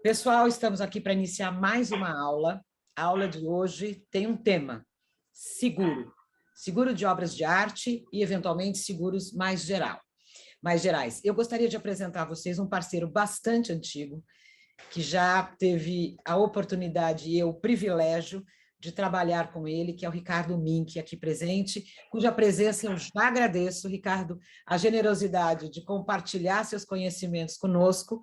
Pessoal, estamos aqui para iniciar mais uma aula. A aula de hoje tem um tema: seguro. Seguro de obras de arte e, eventualmente, seguros mais gerais. Eu gostaria de apresentar a vocês um parceiro bastante antigo, que já teve a oportunidade e o privilégio de trabalhar com ele, que é o Ricardo Mink, aqui presente, cuja presença eu já agradeço, Ricardo, a generosidade de compartilhar seus conhecimentos conosco.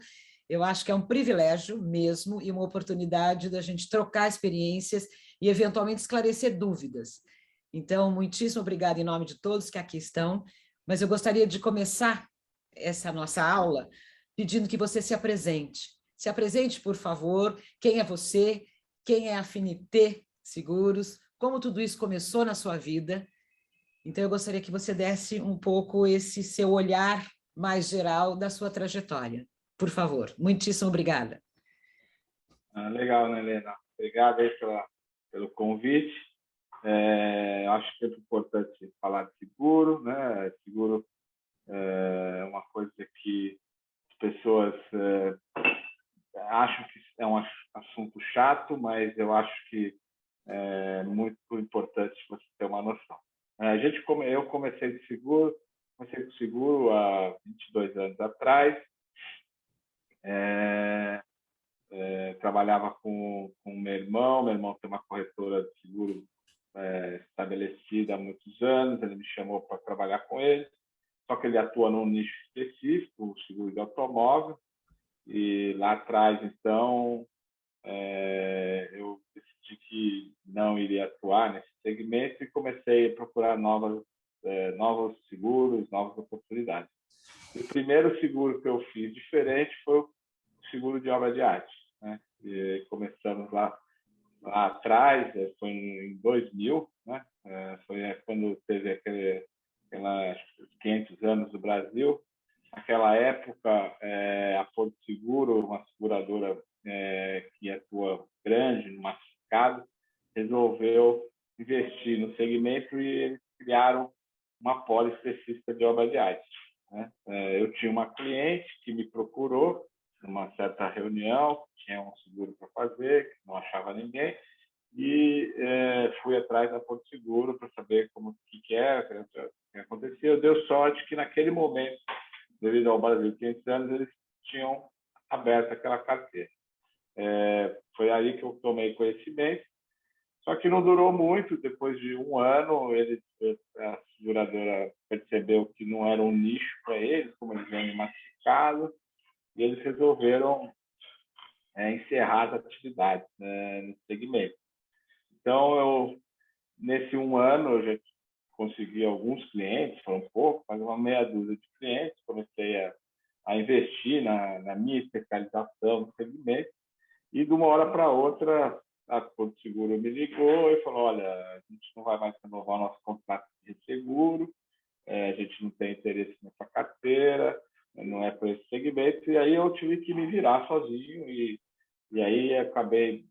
Eu acho que é um privilégio mesmo e uma oportunidade da gente trocar experiências e, eventualmente, esclarecer dúvidas. Então, muitíssimo obrigada em nome de todos que aqui estão, mas eu gostaria de começar essa nossa aula pedindo que você se apresente. Se apresente, por favor, quem é você, quem é a Affinité Seguros, como tudo isso começou na sua vida. Então, eu gostaria que você desse um pouco esse seu olhar mais geral da sua trajetória. Por favor, muitíssimo obrigada. Legal, né, Helena? Obrigado aí pelo convite. Acho que é importante falar de seguro, né? Seguro é uma coisa que as pessoas acham que é um assunto chato, mas eu acho que é muito importante você ter uma noção. Eu comecei com seguro há 22 anos atrás. Trabalhava com meu irmão tem uma corretora de seguro estabelecida há muitos anos, ele me chamou para trabalhar com ele, só que ele atua num nicho específico, o seguro de automóvel, e lá atrás, então, eu decidi que não iria atuar nesse segmento e comecei a procurar novos seguros, novas oportunidades. O primeiro seguro que eu fiz diferente foi o seguro de obra de arte, né? E começamos lá atrás, foi em 2000, né? Foi quando teve aqueles 500 anos do Brasil. Naquela época, a Porto Seguro, uma seguradora que atua grande no massificado, resolveu investir no segmento e eles criaram uma apólice específica de obra de arte, né? Eu tinha uma cliente que me procurou numa certa reunião, tinha um seguro para fazer, que não achava ninguém, e fui atrás da Porto Seguro para saber o que era, o que acontecia. Deu sorte que, naquele momento, devido ao Brasil 500 anos, eles tinham aberto aquela carteira. Foi aí que eu tomei conhecimento, só que não durou muito. Depois de um ano, a seguradora percebeu que não era um nicho para eles, como eles vendem massificado, e eles resolveram encerrar as atividades, né, no segmento. Então, nesse um ano, eu já consegui alguns clientes, foram poucos, mas uma meia dúzia de clientes. Comecei a investir na minha especialização no segmento, e de uma hora para outra, a Porto Seguro me ligou e falou: olha, a gente não vai mais renovar o nosso contrato de seguro, a gente não tem interesse nessa carteira, não é para esse segmento. E aí eu tive que me virar sozinho, e aí acabei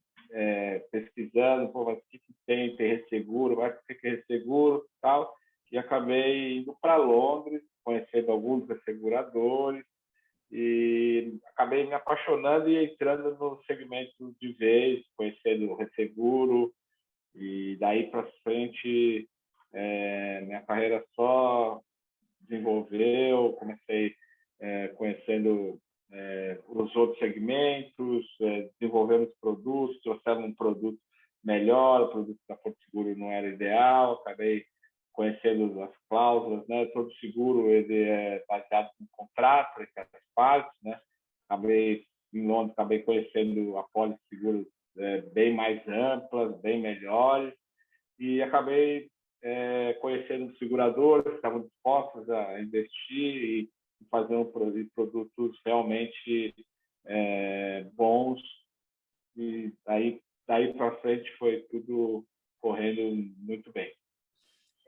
pesquisando, mas o que tem resseguro, vai ter resseguro e tal, e acabei indo para Londres, conhecendo alguns resseguradores, e acabei me apaixonando e entrando no segmento de vez, conhecendo o resseguro, e daí para frente minha carreira só desenvolveu. Comecei conhecendo os outros segmentos, desenvolvemos produtos, trouxemos um produto melhor. O produto da Porto Seguro não era ideal, acabei conhecendo as cláusulas, né? Todo seguro ele é baseado em contrato entre as partes, né? Em Londres, acabei conhecendo apólices de seguros bem mais amplas, bem melhores, e acabei conhecendo seguradoras que estavam dispostas a investir e fazer produtos realmente bons. E daí para frente foi tudo correndo muito bem.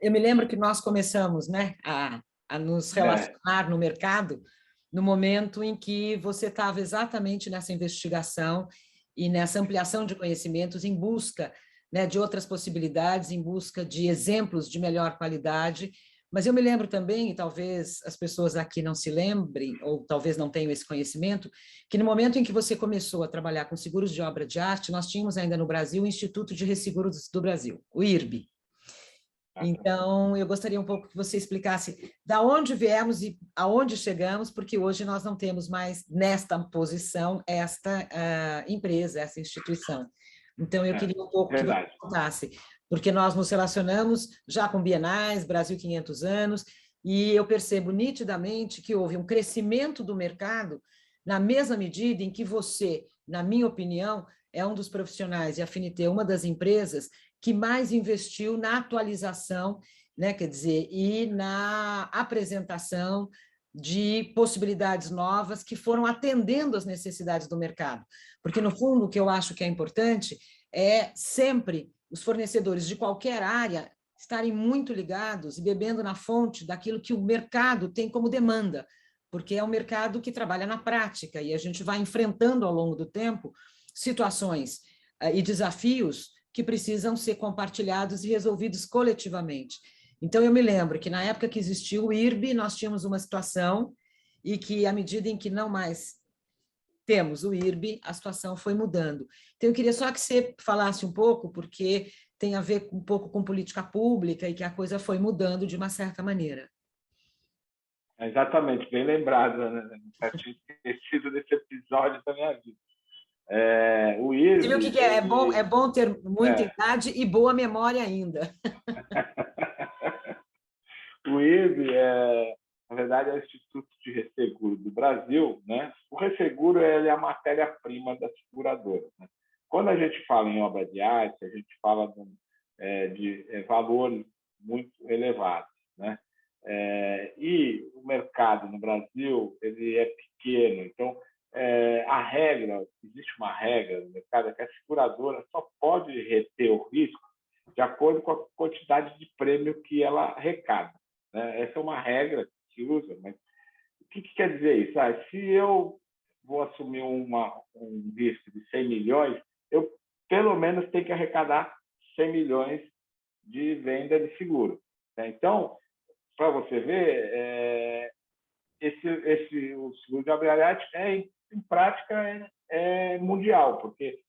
Eu me lembro que nós começamos, né, a nos relacionar no mercado no momento em que você estava exatamente nessa investigação e nessa ampliação de conhecimentos em busca, né, de outras possibilidades, em busca de exemplos de melhor qualidade Mas eu me lembro também, e talvez as pessoas aqui não se lembrem, ou talvez não tenham esse conhecimento, que no momento em que você começou a trabalhar com seguros de obra de arte, nós tínhamos ainda no Brasil o Instituto de Resseguros do Brasil, o IRB. Então, eu gostaria um pouco que você explicasse da onde viemos e aonde chegamos, porque hoje nós não temos mais, nesta posição, esta empresa, essa instituição. Então, eu queria um pouco que você contasse, porque nós nos relacionamos já com bienais, Brasil 500 anos, e eu percebo nitidamente que houve um crescimento do mercado na mesma medida em que você, na minha opinião, é um dos profissionais, e a Finité é uma das empresas que mais investiu na atualização, né, quer dizer, e na apresentação de possibilidades novas que foram atendendo às necessidades do mercado. Porque, no fundo, o que eu acho que é importante é sempre os fornecedores de qualquer área estarem muito ligados e bebendo na fonte daquilo que o mercado tem como demanda, porque é um mercado que trabalha na prática e a gente vai enfrentando ao longo do tempo situações e desafios que precisam ser compartilhados e resolvidos coletivamente. Então, eu me lembro que na época que existiu o IRB, nós tínhamos uma situação e que, à medida em que não mais temos o IRB, a situação foi mudando. Então, eu queria só que você falasse um pouco, porque tem a ver um pouco com política pública e que a coisa foi mudando de uma certa maneira. Exatamente, bem lembrada, né? Eu tinha esquecido desse episódio da minha vida. O IRB... Você viu o que é? É bom ter muita idade e boa memória ainda. O IRB, na verdade, é o Instituto de Resseguro do Brasil, né? O resseguro é a matéria-prima da seguradora, né? Quando a gente fala em obra de arte, a gente fala de valores muito elevados, né? E o mercado no Brasil ele é pequeno, então existe uma regra no mercado, é que a seguradora só pode reter o risco de acordo com a quantidade de prêmio que ela arrecada, né? Essa é uma regra que se usa, mas o que quer dizer isso? Se eu vou assumir um risco de 100 milhões, eu pelo menos tenho que arrecadar 100 milhões de venda de seguro, né? Então, para você ver, o seguro de obra de arte em prática é mundial, porque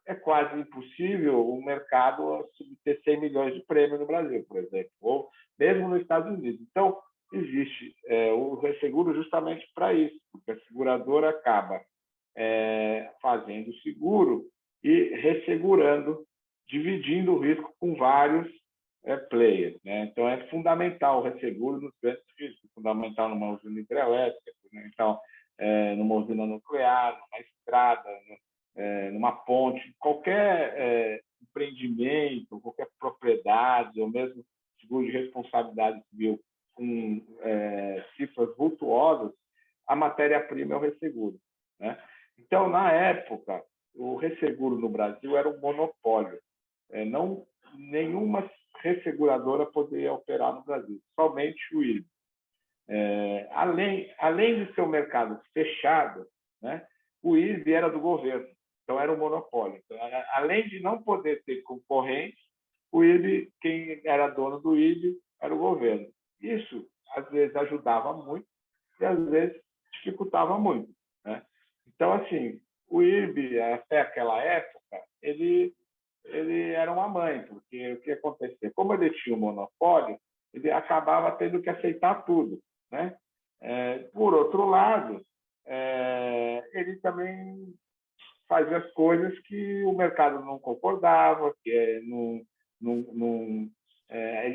é quase impossível o mercado subter 100 milhões de prêmio no Brasil, por exemplo, ou mesmo nos Estados Unidos. Então, existe o resseguro justamente para isso, porque a seguradora acaba fazendo o seguro e ressegurando, dividindo o risco com vários players, né? Então, é fundamental o resseguro nos grandes riscos, fundamental numa usina hidrelétrica, fundamental numa usina nuclear, numa estrada, numa ponte, qualquer empreendimento, qualquer propriedade, ou mesmo seguro de responsabilidade civil com cifras vultuosas, a matéria-prima é o resseguro, né? Então, na época, o resseguro no Brasil era um monopólio. Nenhuma resseguradora poderia operar no Brasil, somente o IRB. Além de ser um mercado fechado, né, o IRB era do governo, então era um monopólio. Então, além de não poder ter concorrente, o IRB, quem era dono do IRB era o governo. Isso, às vezes, ajudava muito e, às vezes, dificultava muito, né? Então, assim, o IRB, até aquela época, ele era uma mãe, porque o que acontecia? Como ele tinha um monopólio, ele acabava tendo que aceitar tudo, né? Por outro lado, ele também fazia as coisas que o mercado não concordava, que ele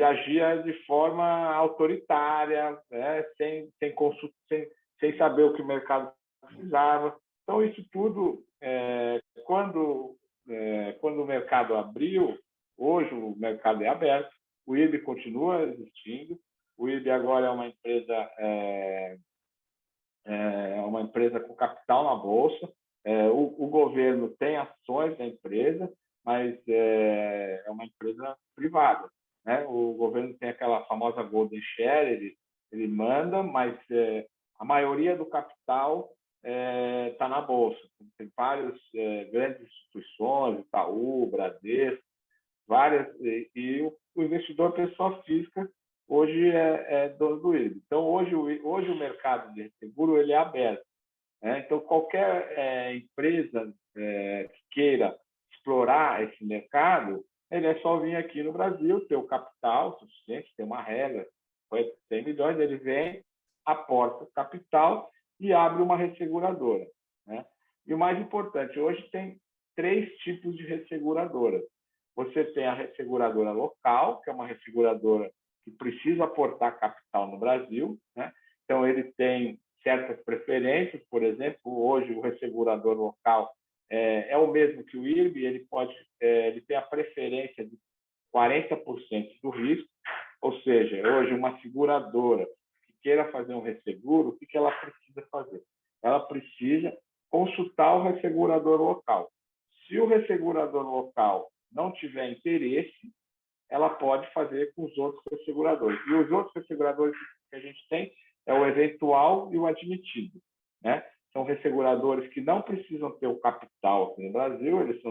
agia de forma autoritária, né? sem saber o que o mercado precisava. Então, isso tudo, quando o mercado abriu, hoje o mercado é aberto, o IRB continua existindo, o IRB agora é uma empresa com capital na bolsa, o governo tem ações da empresa, mas é uma empresa privada, né? O governo tem aquela famosa Golden Share, ele manda, mas a maioria do capital está na bolsa. Tem várias grandes instituições, Itaú, Bradesco, várias, e o investidor pessoa física hoje é dono do IRB. Então, hoje o mercado de seguro ele é aberto, né? Então, qualquer empresa que queira explorar esse mercado, ele é só vir aqui no Brasil, ter o capital suficiente, ter uma regra, 100 milhões, ele vem, aporta o capital e abre uma resseguradora, né? E o mais importante, hoje tem 3 tipos de resseguradoras. Você tem a resseguradora local, que é uma resseguradora que precisa aportar capital no Brasil, né? Então, ele tem certas preferências, por exemplo, hoje o ressegurador local é o mesmo que o IRB, ele tem a preferência de 40% do risco, ou seja, hoje uma seguradora que queira fazer um resseguro, o que ela precisa fazer? Ela precisa consultar o ressegurador local. Se o ressegurador local não tiver interesse, ela pode fazer com os outros resseguradores. E os outros resseguradores que a gente tem é o eventual e o admitido, né? São resseguradores que não precisam ter o capital aqui no Brasil, eles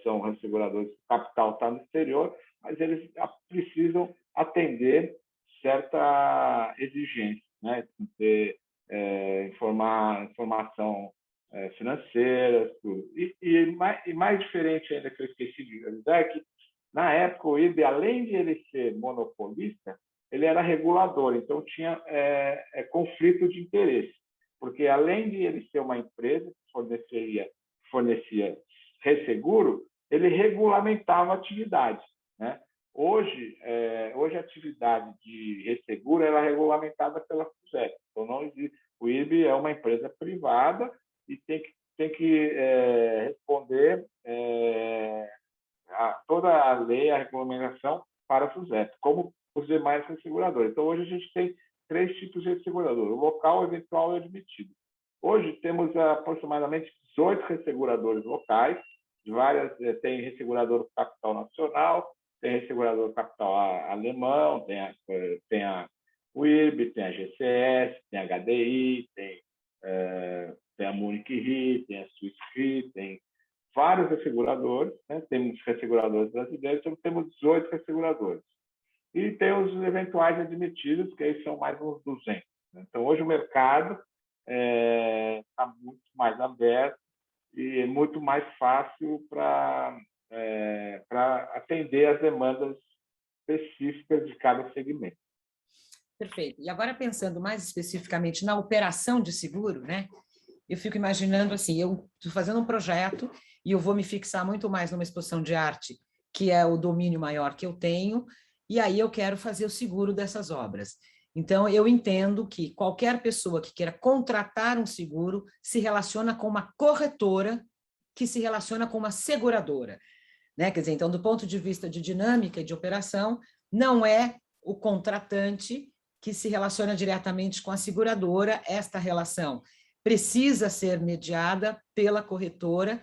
são resseguradores que o capital está no exterior, mas eles precisam atender certa exigência, né? Ter informação financeira, tudo. E mais diferente ainda que eu esqueci de avisar é que, na época, o IRB, além de ele ser monopolista, ele era regulador, então tinha conflito de interesse, porque além de ele ser uma empresa que fornecia resseguro, ele regulamentava a atividade, né? Hoje a atividade de resseguro é regulamentada pela SUSEP, então não existe. O IRB é uma empresa privada e tem que responder toda a lei, a regulamentação para a SUSEP, como os demais resseguradores. Então, hoje a gente tem 3 tipos de ressegurador: o local, o eventual e o admitido. Hoje temos aproximadamente 18 resseguradores locais, tem ressegurador capital nacional, tem ressegurador capital alemão, tem o IRB, tem a GCS, tem a HDI, tem a Munich Re, tem a Swiss Re, tem vários resseguradores, né? Temos resseguradores brasileiros, então temos 18 resseguradores. E tem os eventuais admitidos, que aí são mais uns 200. Né? Então, hoje o mercado está muito mais aberto e é muito mais fácil para atender as demandas específicas de cada segmento. Perfeito. E agora, pensando mais especificamente na operação de seguro, né? Eu fico imaginando assim, eu estou fazendo um projeto e eu vou me fixar muito mais numa exposição de arte, que é o domínio maior que eu tenho, e aí eu quero fazer o seguro dessas obras. Então, eu entendo que qualquer pessoa que queira contratar um seguro se relaciona com uma corretora que se relaciona com uma seguradora, né? Quer dizer, então, do ponto de vista de dinâmica e de operação, não é o contratante que se relaciona diretamente com a seguradora. Esta relação precisa ser mediada pela corretora,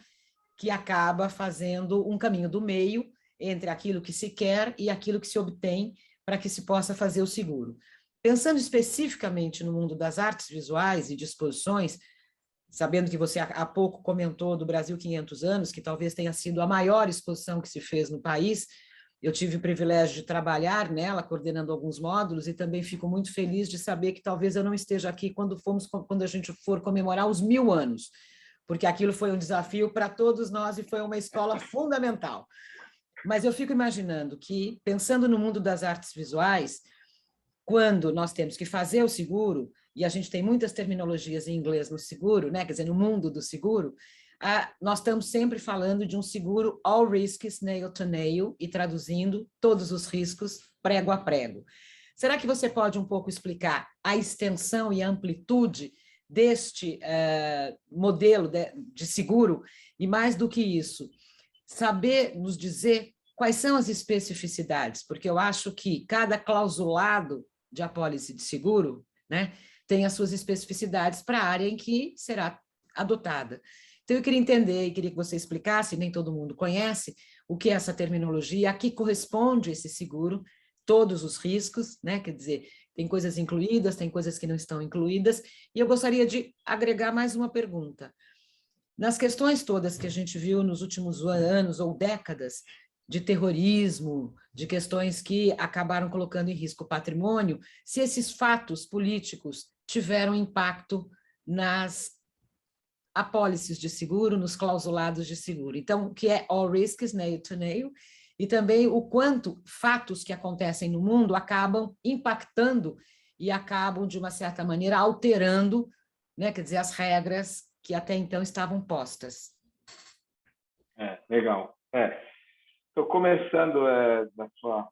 que acaba fazendo um caminho do meio entre aquilo que se quer e aquilo que se obtém para que se possa fazer o seguro. Pensando especificamente no mundo das artes visuais e de exposições, sabendo que você há pouco comentou do Brasil 500 anos, que talvez tenha sido a maior exposição que se fez no país, eu tive o privilégio de trabalhar nela, coordenando alguns módulos, e também fico muito feliz de saber que talvez eu não esteja aqui quando a gente for comemorar os 1000 anos, porque aquilo foi um desafio para todos nós e foi uma escola fundamental. Mas eu fico imaginando que, pensando no mundo das artes visuais, quando nós temos que fazer o seguro, e a gente tem muitas terminologias em inglês no seguro, né? Quer dizer, no mundo do seguro, nós estamos sempre falando de um seguro all risks nail to nail, e traduzindo todos os riscos prego a prego. Será que você pode um pouco explicar a extensão e a amplitude deste modelo de seguro? E mais do que isso, saber nos dizer quais são as especificidades, porque eu acho que cada clausulado de apólice de seguro, né, tem as suas especificidades para a área em que será adotada. Então, eu queria entender e queria que você explicasse, nem todo mundo conhece, o que é essa terminologia, a que corresponde esse seguro, todos os riscos, né? Quer dizer, tem coisas incluídas, tem coisas que não estão incluídas, e eu gostaria de agregar mais uma pergunta. Nas questões todas que a gente viu nos últimos anos ou décadas, de terrorismo, de questões que acabaram colocando em risco o patrimônio, se esses fatos políticos tiveram impacto nas apólices de seguro, nos clausulados de seguro. Então, o que é all risks, nail to nail, e também o quanto fatos que acontecem no mundo acabam impactando e acabam, de uma certa maneira, alterando, né, quer dizer, as regras que até então estavam postas. Legal. Estou começando da sua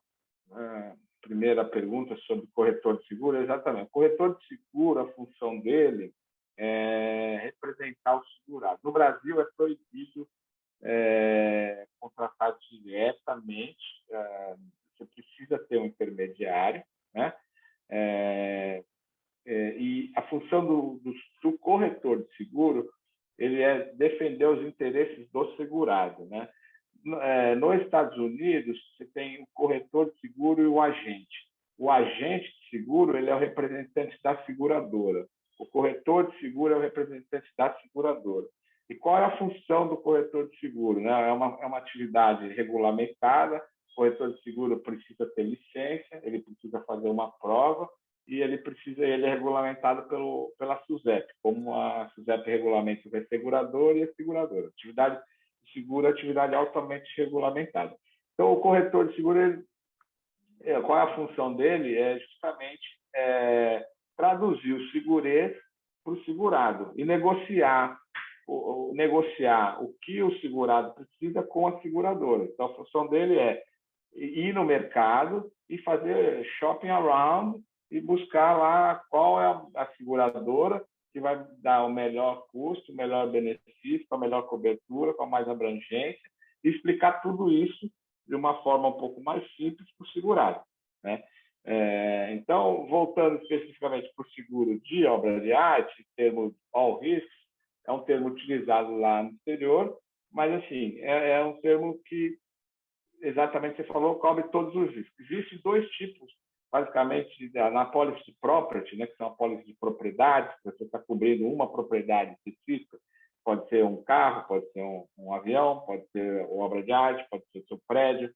primeira pergunta sobre corretor de seguro. Exatamente. O corretor de seguro, a função dele é representar o segurado. No Brasil, é proibido contratar diretamente. Você precisa ter um intermediário, né? E a função do corretor de seguro, ele é defender os interesses do segurado, né? Nos Estados Unidos, você tem o corretor de seguro e o agente. O agente de seguro, ele é o representante da seguradora. O corretor de seguro é o representante da seguradora. E qual é a função do corretor de seguro, né? É uma atividade regulamentada. O corretor de seguro precisa ter licença, ele precisa fazer uma prova e ele é regulamentado pela SUSEP, como a SUSEP regulamenta o segurador e a seguradora. Atividade de seguro é atividade altamente regulamentada. Então, o corretor de seguro, qual é a função dele? É justamente traduzir o segurez para o segurado e negociar o que o segurado precisa com a seguradora. Então, a função dele é ir no mercado e fazer shopping around e buscar lá qual é a seguradora que vai dar o melhor custo, o melhor benefício, a melhor cobertura, com a mais abrangência, e explicar tudo isso de uma forma um pouco mais simples para o segurado, né? Então, voltando especificamente para o seguro de obra de arte, o termo all risks é um termo utilizado lá no exterior, mas assim é um termo que, exatamente, você falou, cobre todos os riscos. Existem dois tipos, basicamente, na apólice de property, né, que são apólices de propriedade, você está cobrindo uma propriedade específica, pode ser um carro, pode ser um avião, pode ser obra de arte, pode ser seu prédio,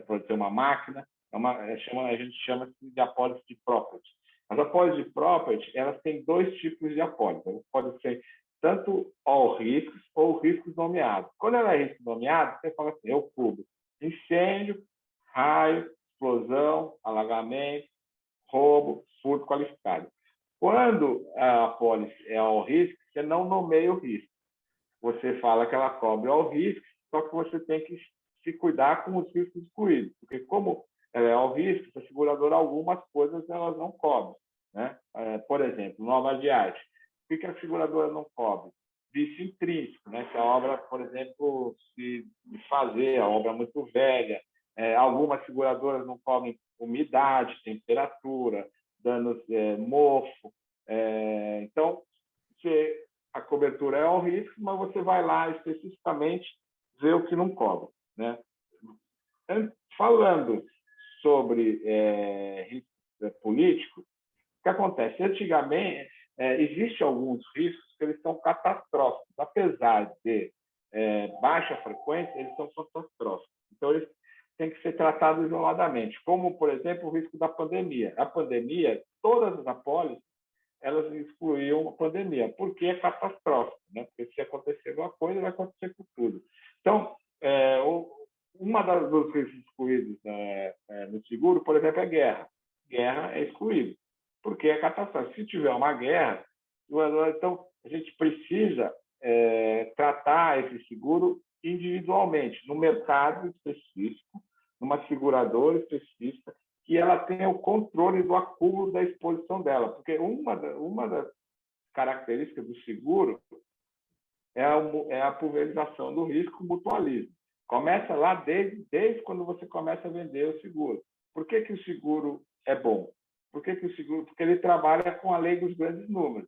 pode ser uma máquina, a gente chama de apólice de property. As apólices de property, elas têm dois tipos de apólice. Elas podem ser tanto all riscos ou riscos nomeados. Quando ela é risco nomeado, você fala assim, eu cubro incêndio, raio, explosão, alagamento, roubo, furto qualificado. Quando a apólice é ao risco, você não nomeia o risco. Você fala que ela cobre ao risco, só que você tem que se cuidar com os riscos excluídos. Porque como ela é ao risco, a seguradora, algumas coisas elas não cobrem, né? Por exemplo, na obra de arte. O que a seguradora não cobre? Vício intrínseco, né? Se a obra, por exemplo, se desfazer, a obra é muito velha, algumas seguradoras não cobrem umidade, temperatura, danos, mofo. Então, a cobertura é ao risco, mas você vai lá especificamente ver o que não cobre, né? Falando sobre risco político, o que acontece? Antigamente, existem alguns riscos que eles são catastróficos. Apesar de baixa frequência, eles são catastróficos. Então, eles têm que ser tratados isoladamente, como, por exemplo, o risco da pandemia. A pandemia, todas as apólices, elas excluíam a pandemia, porque é catastrófico, né? Porque se acontecer alguma coisa, vai acontecer com tudo. Então, uma dos riscos excluídos no seguro, por exemplo, é guerra. Guerra é excluído, porque é catastrófico. Se tiver uma guerra, então a gente precisa tratar esse seguro individualmente, no mercado específico, numa seguradora específica, que ela tenha o controle do acúmulo da exposição dela. Porque uma das características do seguro é a pulverização do risco, o mutualismo. Começa lá desde quando você começa a vender o seguro. Por que o seguro é bom? Porque ele trabalha com a lei dos grandes números.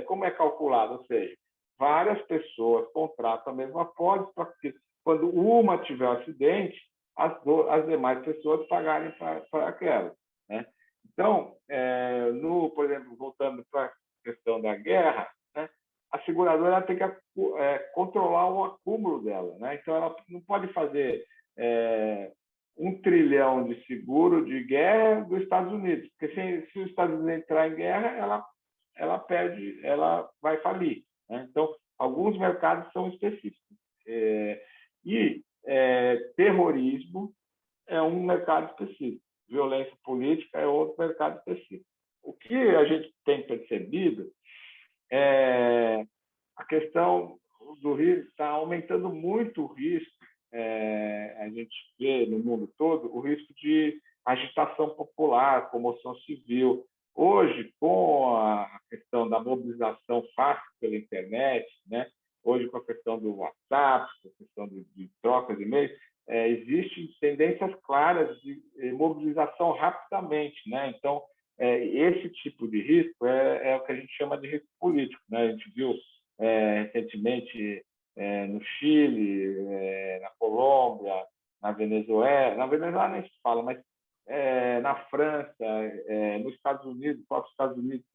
Como é calculado? Ou seja, várias pessoas contratam a mesma apólice para que, quando uma tiver um acidente, as demais pessoas pagarem para aquela, né? Então, por exemplo, voltando para a questão da guerra, né, a seguradora tem que controlar o acúmulo dela, né? Então, ela não pode fazer 1 trilhão de seguro de guerra dos Estados Unidos, porque se os Estados Unidos entrar em guerra, ela perde, ela vai falir, né? Então, alguns mercados são específicos. Terrorismo é um mercado específico, violência política é outro mercado específico. O que a gente tem percebido é a questão do risco, está aumentando muito o risco. A gente vê no mundo todo o risco de agitação popular, comoção civil. Hoje, com a questão da mobilização fácil pela internet, né? Hoje, com a questão do WhatsApp, com a questão de troca de e-mails, existem tendências claras de mobilização rapidamente, né? Então, esse tipo de risco é o que a gente chama de risco político, né? A gente viu recentemente no Chile, na Colômbia, na Venezuela nem se fala, mas na França, nos Estados Unidos, próprios Estados Unidos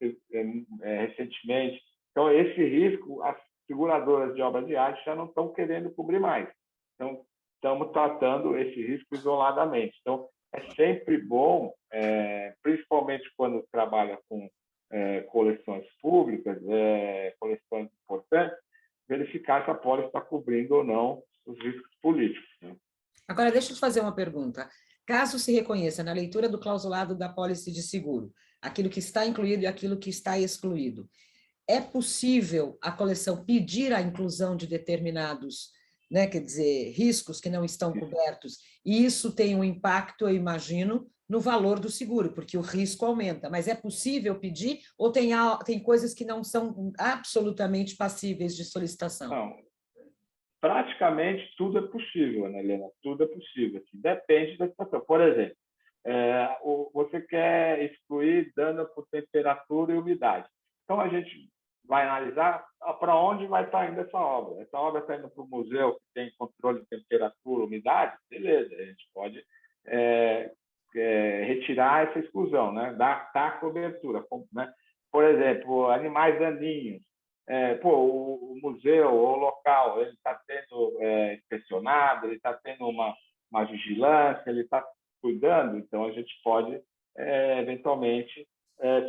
recentemente. Então, esse risco, as seguradoras de obra de arte já não estão querendo cobrir mais. Então, estamos tratando esse risco isoladamente. Então, é sempre bom, principalmente quando trabalha com coleções públicas, coleções importantes, verificar se a pólice está cobrindo ou não os riscos políticos, né? Agora, deixa eu te fazer uma pergunta. Caso se reconheça na leitura do clausulado da pólice de seguro, aquilo que está incluído e aquilo que está excluído, é possível a coleção pedir a inclusão de determinados, né, quer dizer, riscos que não estão cobertos, e isso tem um impacto, eu imagino, no valor do seguro, porque o risco aumenta. Mas é possível pedir ou tem coisas que não são absolutamente passíveis de solicitação? Não, praticamente tudo é possível, Ana Helena, tudo é possível. Assim, depende da situação. Por exemplo, você quer excluir dano por temperatura e umidade. Então, a gente vai analisar para onde vai estar indo essa obra. Essa obra está indo para o museu que tem controle de temperatura, umidade? Beleza, a gente pode retirar essa exclusão, né? Dar cobertura, né? Por exemplo, animais daninhos. O museu ou o local ele está sendo inspecionado, ele está tendo uma vigilância, ele está cuidando, então a gente pode eventualmente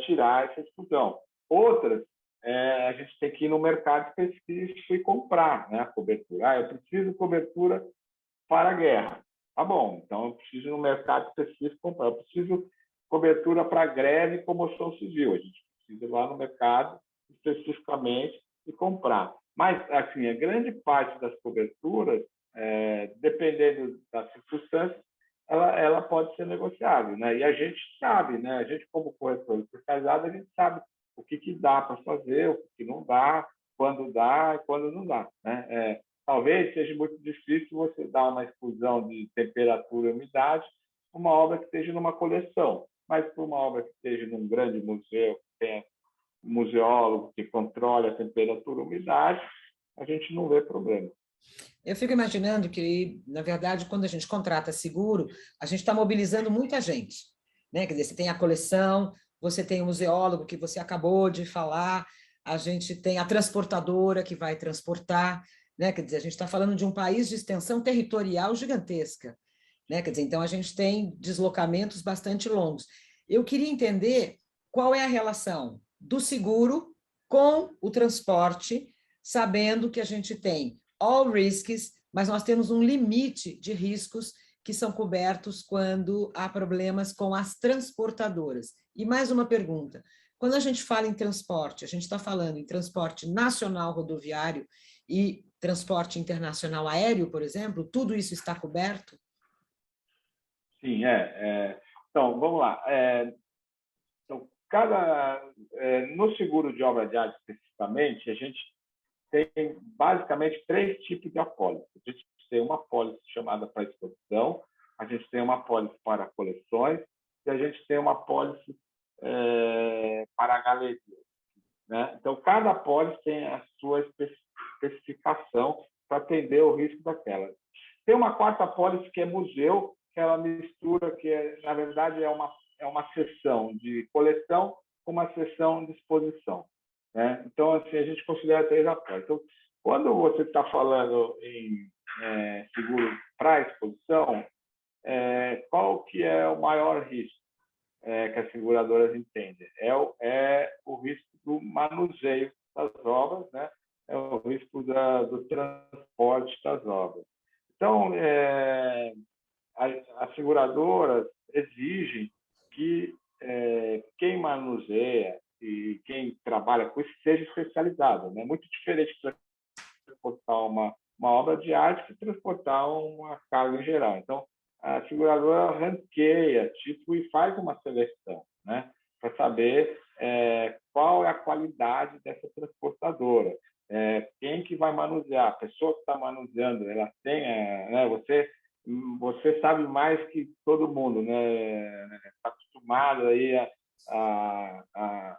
tirar essa exclusão. Outras, a gente tem que ir no mercado específico e comprar, né, a cobertura. Eu preciso de cobertura para a guerra. Tá bom, então eu preciso ir no mercado específico comprar. Eu preciso de cobertura para greve e comoção civil. A gente precisa ir lá no mercado especificamente e comprar. Mas, assim, a grande parte das coberturas, dependendo das circunstâncias, ela pode ser negociável, né? E a gente sabe, né? A gente, como corretor especializado, a gente sabe o que dá para fazer, o que não dá, quando dá e quando não dá, né? Talvez seja muito difícil você dar uma exclusão de temperatura e umidade para uma obra que esteja numa coleção, mas para uma obra que esteja num grande museu, que tenha um museólogo que controle a temperatura e a umidade, a gente não vê problema. Eu fico imaginando que, na verdade, quando a gente contrata seguro, a gente está mobilizando muita gente, né? Quer dizer, você tem a coleção, você tem o museólogo que você acabou de falar, a gente tem a transportadora que vai transportar, né? Quer dizer, a gente está falando de um país de extensão territorial gigantesca, né? Quer dizer, então a gente tem deslocamentos bastante longos. Eu queria entender qual é a relação do seguro com o transporte, sabendo que a gente tem all risks, mas nós temos um limite de riscos que são cobertos quando há problemas com as transportadoras. E mais uma pergunta: quando a gente fala em transporte, a gente está falando em transporte nacional rodoviário e transporte internacional aéreo, por exemplo, tudo isso está coberto? Sim, então, vamos lá. Então, no seguro de obra de arte, especificamente, a gente tem basicamente 3 tipos de apólice. A gente tem uma apólice chamada para exposição, a gente tem uma apólice para coleções e a gente tem uma apólice para galerias, né? Então, cada apólice tem a sua especificação para atender o risco daquela. Tem uma 4ª apólice que é museu, que ela mistura, na verdade é uma seção de coleção com uma seção de exposição, né? Então, assim, a gente considera 3 apólices. Então, quando você está falando em seguro para exposição, exposição, qual que é o maior risco que as seguradoras entendem? É o risco do manuseio das obras, né? É o risco do transporte das obras. Então, as seguradoras exigem que quem manuseia e quem trabalha com isso seja especializado, né? Muito diferente de transportar uma obra de arte que transportar uma carga em geral. Então, a seguradora ranqueia e faz uma seleção, né? Para saber qual é a qualidade dessa transportadora. Quem que vai manusear? A pessoa que está manuseando, ela tem, né? Você sabe mais que todo mundo, né? Está acostumado aí a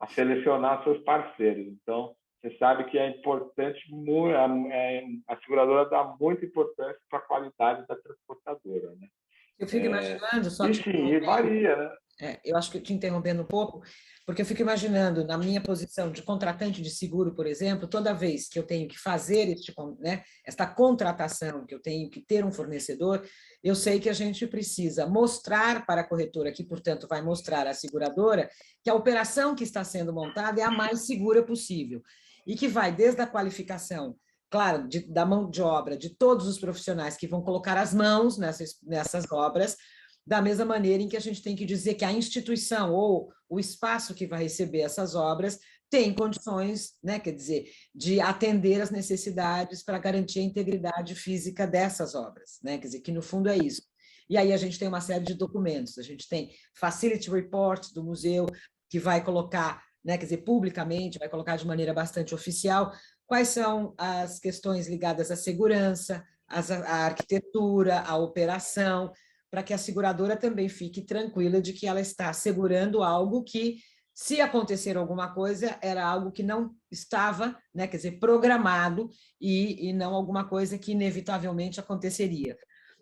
selecionar seus parceiros. Então, você sabe que é importante, a seguradora dá muita importância para a qualidade da transportadora, né? Eu fico imaginando, só E te sim, e varia, né? eu acho que te interrompendo um pouco, porque eu fico imaginando, na minha posição de contratante de seguro, por exemplo, toda vez que eu tenho que fazer esta contratação, que eu tenho que ter um fornecedor, eu sei que a gente precisa mostrar para a corretora, que, portanto, vai mostrar à seguradora, que a operação que está sendo montada é a mais segura possível, e que vai desde a qualificação, claro, da mão de obra de todos os profissionais que vão colocar as mãos nessas obras, da mesma maneira em que a gente tem que dizer que a instituição ou o espaço que vai receber essas obras tem condições, né, quer dizer, de atender às necessidades para garantir a integridade física dessas obras, né, quer dizer, que no fundo é isso. E aí a gente tem uma série de documentos, a gente tem Facility Report do museu, que vai colocar, né, quer dizer, publicamente, vai colocar de maneira bastante oficial, quais são as questões ligadas à segurança, à arquitetura, à operação, para que a seguradora também fique tranquila de que ela está assegurando algo que, se acontecer alguma coisa, era algo que não estava, né, quer dizer, programado e não alguma coisa que inevitavelmente aconteceria.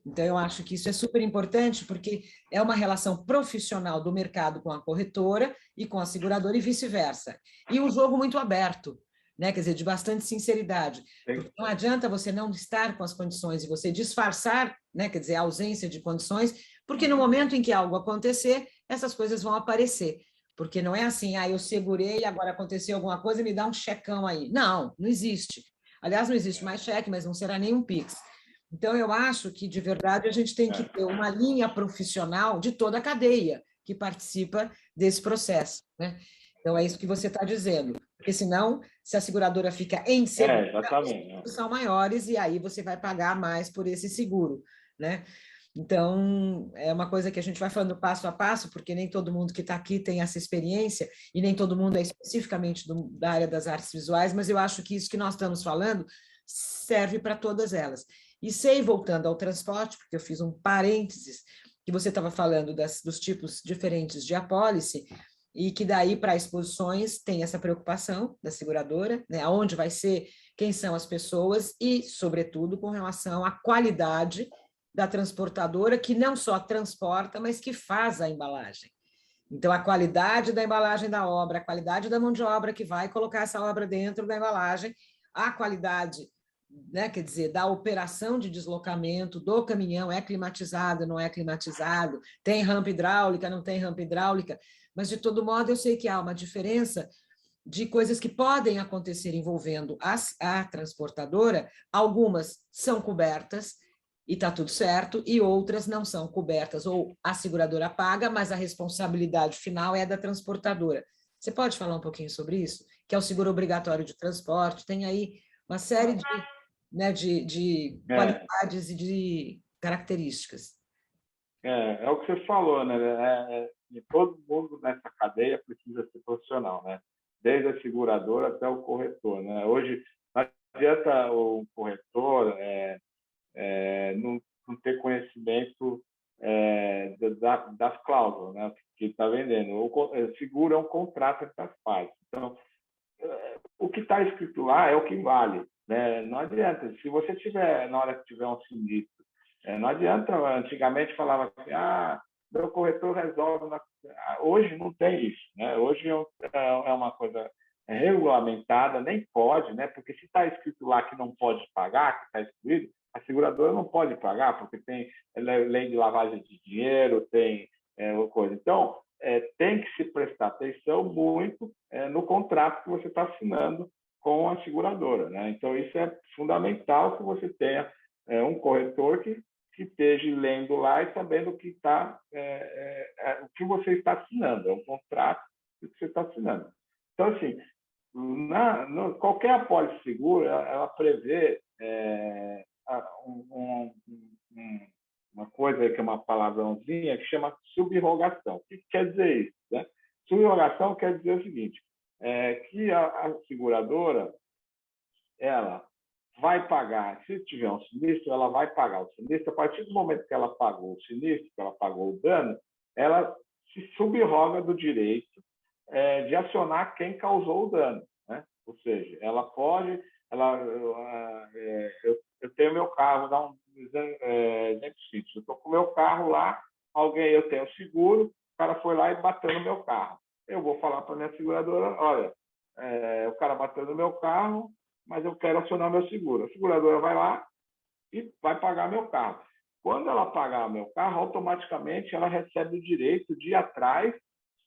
Então, eu acho que isso é super importante, porque é uma relação profissional do mercado com a corretora e com a seguradora e vice-versa. E um jogo muito aberto, né? Quer dizer, de bastante sinceridade. Porque não adianta você não estar com as condições e você disfarçar, né? Quer dizer, a ausência de condições, porque no momento em que algo acontecer, essas coisas vão aparecer. Porque não é assim, eu segurei, agora aconteceu alguma coisa, me dá um checão aí. Não, não existe. Aliás, não existe mais cheque, mas não será nenhum PIX. Então, eu acho que, de verdade, a gente tem que ter uma linha profissional de toda a cadeia que participa desse processo, né? Então, é isso que você está dizendo. Porque, senão, se a seguradora fica em seguro, exatamente. os são maiores e aí você vai pagar mais por esse seguro, né? Então, é uma coisa que a gente vai falando passo a passo, porque nem todo mundo que está aqui tem essa experiência e nem todo mundo é especificamente da área das artes visuais, mas eu acho que isso que nós estamos falando serve para todas elas. E sei, voltando ao transporte, porque eu fiz um parênteses, que você estava falando dos tipos diferentes de apólice, e que daí para exposições tem essa preocupação da seguradora, né? Aonde vai ser, quem são as pessoas e, sobretudo, com relação à qualidade da transportadora, que não só transporta, mas que faz a embalagem. Então, a qualidade da embalagem da obra, a qualidade da mão de obra que vai colocar essa obra dentro da embalagem, a qualidade, né, quer dizer, da operação de deslocamento do caminhão, é climatizado, não é climatizado, tem rampa hidráulica, não tem rampa hidráulica, mas, de todo modo, eu sei que há uma diferença de coisas que podem acontecer envolvendo a transportadora, algumas são cobertas e está tudo certo, e outras não são cobertas, ou a seguradora paga, mas a responsabilidade final é da transportadora. Você pode falar um pouquinho sobre isso? Que é o seguro obrigatório de transporte, tem aí uma série de qualidades e de características. É o que você falou, né? Todo mundo nessa cadeia precisa ser profissional, né? Desde a seguradora até o corretor, né? Hoje, não adianta o corretor não ter conhecimento das cláusulas, né? Que está vendendo. O seguro é um contrato entre as partes. Então, o que está escrito lá é o que vale, né? Não adianta. Se você tiver, na hora que tiver um sinistro, não adianta. Antigamente falava assim, meu corretor resolve. Hoje não tem isso, né? Hoje é uma coisa regulamentada, nem pode, né? Porque se está escrito lá que não pode pagar, que está excluído, A seguradora não pode pagar, porque tem lei de lavagem de dinheiro, tem coisa. Então, tem que se prestar atenção muito no contrato que você está assinando com a seguradora, né? Então, isso é fundamental que você tenha um corretor que esteja lendo lá e sabendo o que o que você está assinando, é um contrato que você está assinando. Então, assim, qualquer apólice seguro, ela prevê uma coisa que é uma palavrãozinha que chama subrogação. O que quer dizer isso, né? Subrogação quer dizer o seguinte, que a seguradora, ela vai pagar, se tiver um sinistro, ela vai pagar o sinistro. A partir do momento que ela pagou o sinistro, que ela pagou o dano, ela se subroga do direito de acionar quem causou o dano, né? Ou seja, ela pode, eu tenho meu carro, vou dar um exemplo simples, eu estou com o meu carro lá, eu tenho seguro, o cara foi lá e bateu no meu carro. Eu vou falar para a minha seguradora, olha, o cara bateu no meu carro, mas eu quero acionar meu seguro. A seguradora vai lá e vai pagar meu carro. Quando ela pagar meu carro, automaticamente ela recebe o direito de ir atrás,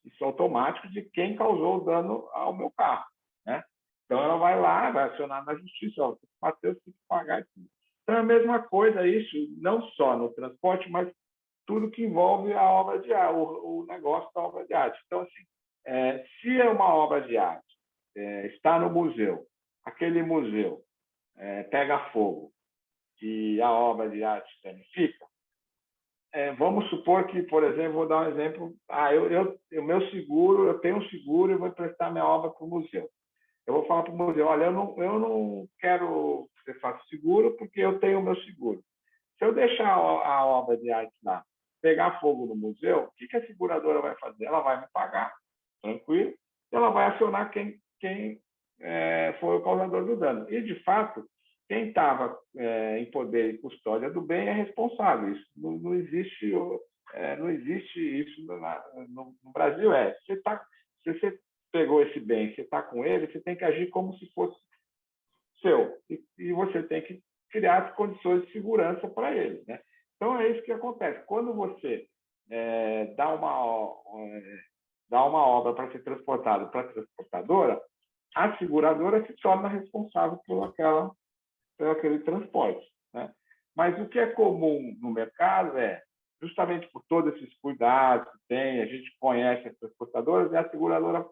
isso é automático, de quem causou o dano ao meu carro, né? Então, ela vai lá, vai acionar na justiça, ó, Matheus tem que pagar isso. Então, é a mesma coisa isso, não só no transporte, mas tudo que envolve a obra de arte, o negócio da obra de arte. Então, assim, se é uma obra de arte, está no museu, aquele museu pega fogo e a obra de arte danifica, vamos supor que, por exemplo, vou dar um exemplo, meu seguro, eu tenho um seguro e vou emprestar minha obra para o museu. Eu vou falar para o museu, olha, eu não quero que você faça seguro porque eu tenho o meu seguro. Se eu deixar a obra de arte lá pegar fogo no museu, o que a seguradora vai fazer? Ela vai me pagar, tranquilo, e ela vai acionar quem foi o causador do dano. E, de fato, quem estava em poder e custódia do bem é responsável. Isso não existe, não existe isso no Brasil. Se você pegou esse bem, você está com ele, você tem que agir como se fosse seu. E você tem que criar as condições de segurança para ele, né? Então, é isso que acontece. Quando você dá uma obra para ser transportada para a transportadora, a seguradora se torna responsável por aquele transporte, né? Mas o que é comum no mercado justamente por todos esses cuidados que tem, a gente conhece as transportadoras, e a seguradora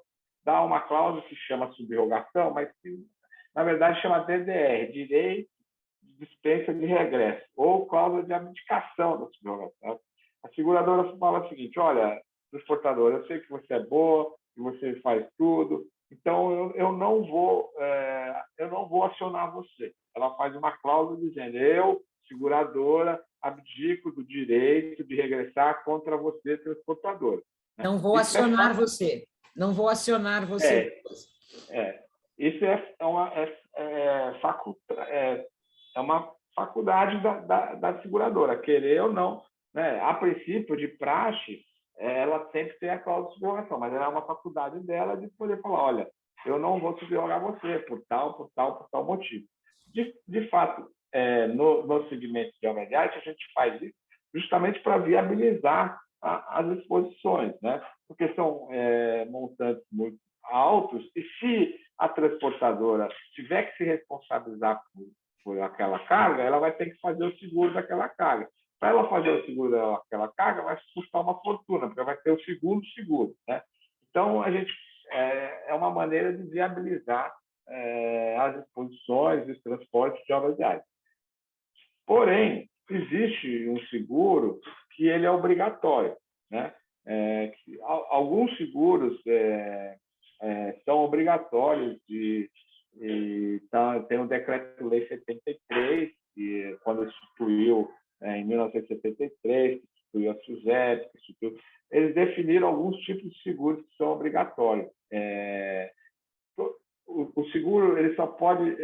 dá uma cláusula que chama subrogação, mas que, na verdade, chama DDR, Direito de Dispensa de Regresso, ou cláusula de abdicação da subrogação. A seguradora fala o seguinte, olha, transportadora, eu sei que você é boa, que você faz tudo, então eu não vou acionar você. Ela faz uma cláusula dizendo, eu, seguradora, abdico do direito de regressar contra você, transportadora. Não vou acionar você. Não vou acionar você. Isso é uma faculdade da seguradora, querer ou não, né? A princípio, de praxe, ela sempre tem a cláusula de subrogação, mas ela é uma faculdade dela de poder falar, olha, eu não vou subrogar você por tal motivo. De fato, no segmento de obra de arte, a gente faz isso justamente para viabilizar as exposições, né? Porque são montantes muito altos, e se a transportadora tiver que se responsabilizar por aquela carga, ela vai ter que fazer o seguro daquela carga. Para ela fazer o seguro daquela carga, vai custar uma fortuna, porque vai ter o segundo seguro, né? Então, a gente é uma maneira de viabilizar as exposições e os transportes de obras de arte. Porém, existe um seguro que ele é obrigatório, né? Alguns seguros são obrigatórios tem o Decreto-Lei 73, que quando instituiu em 1973, que instituiu a SUSEP, eles definiram alguns tipos de seguros que são obrigatórios. O seguro ele só pode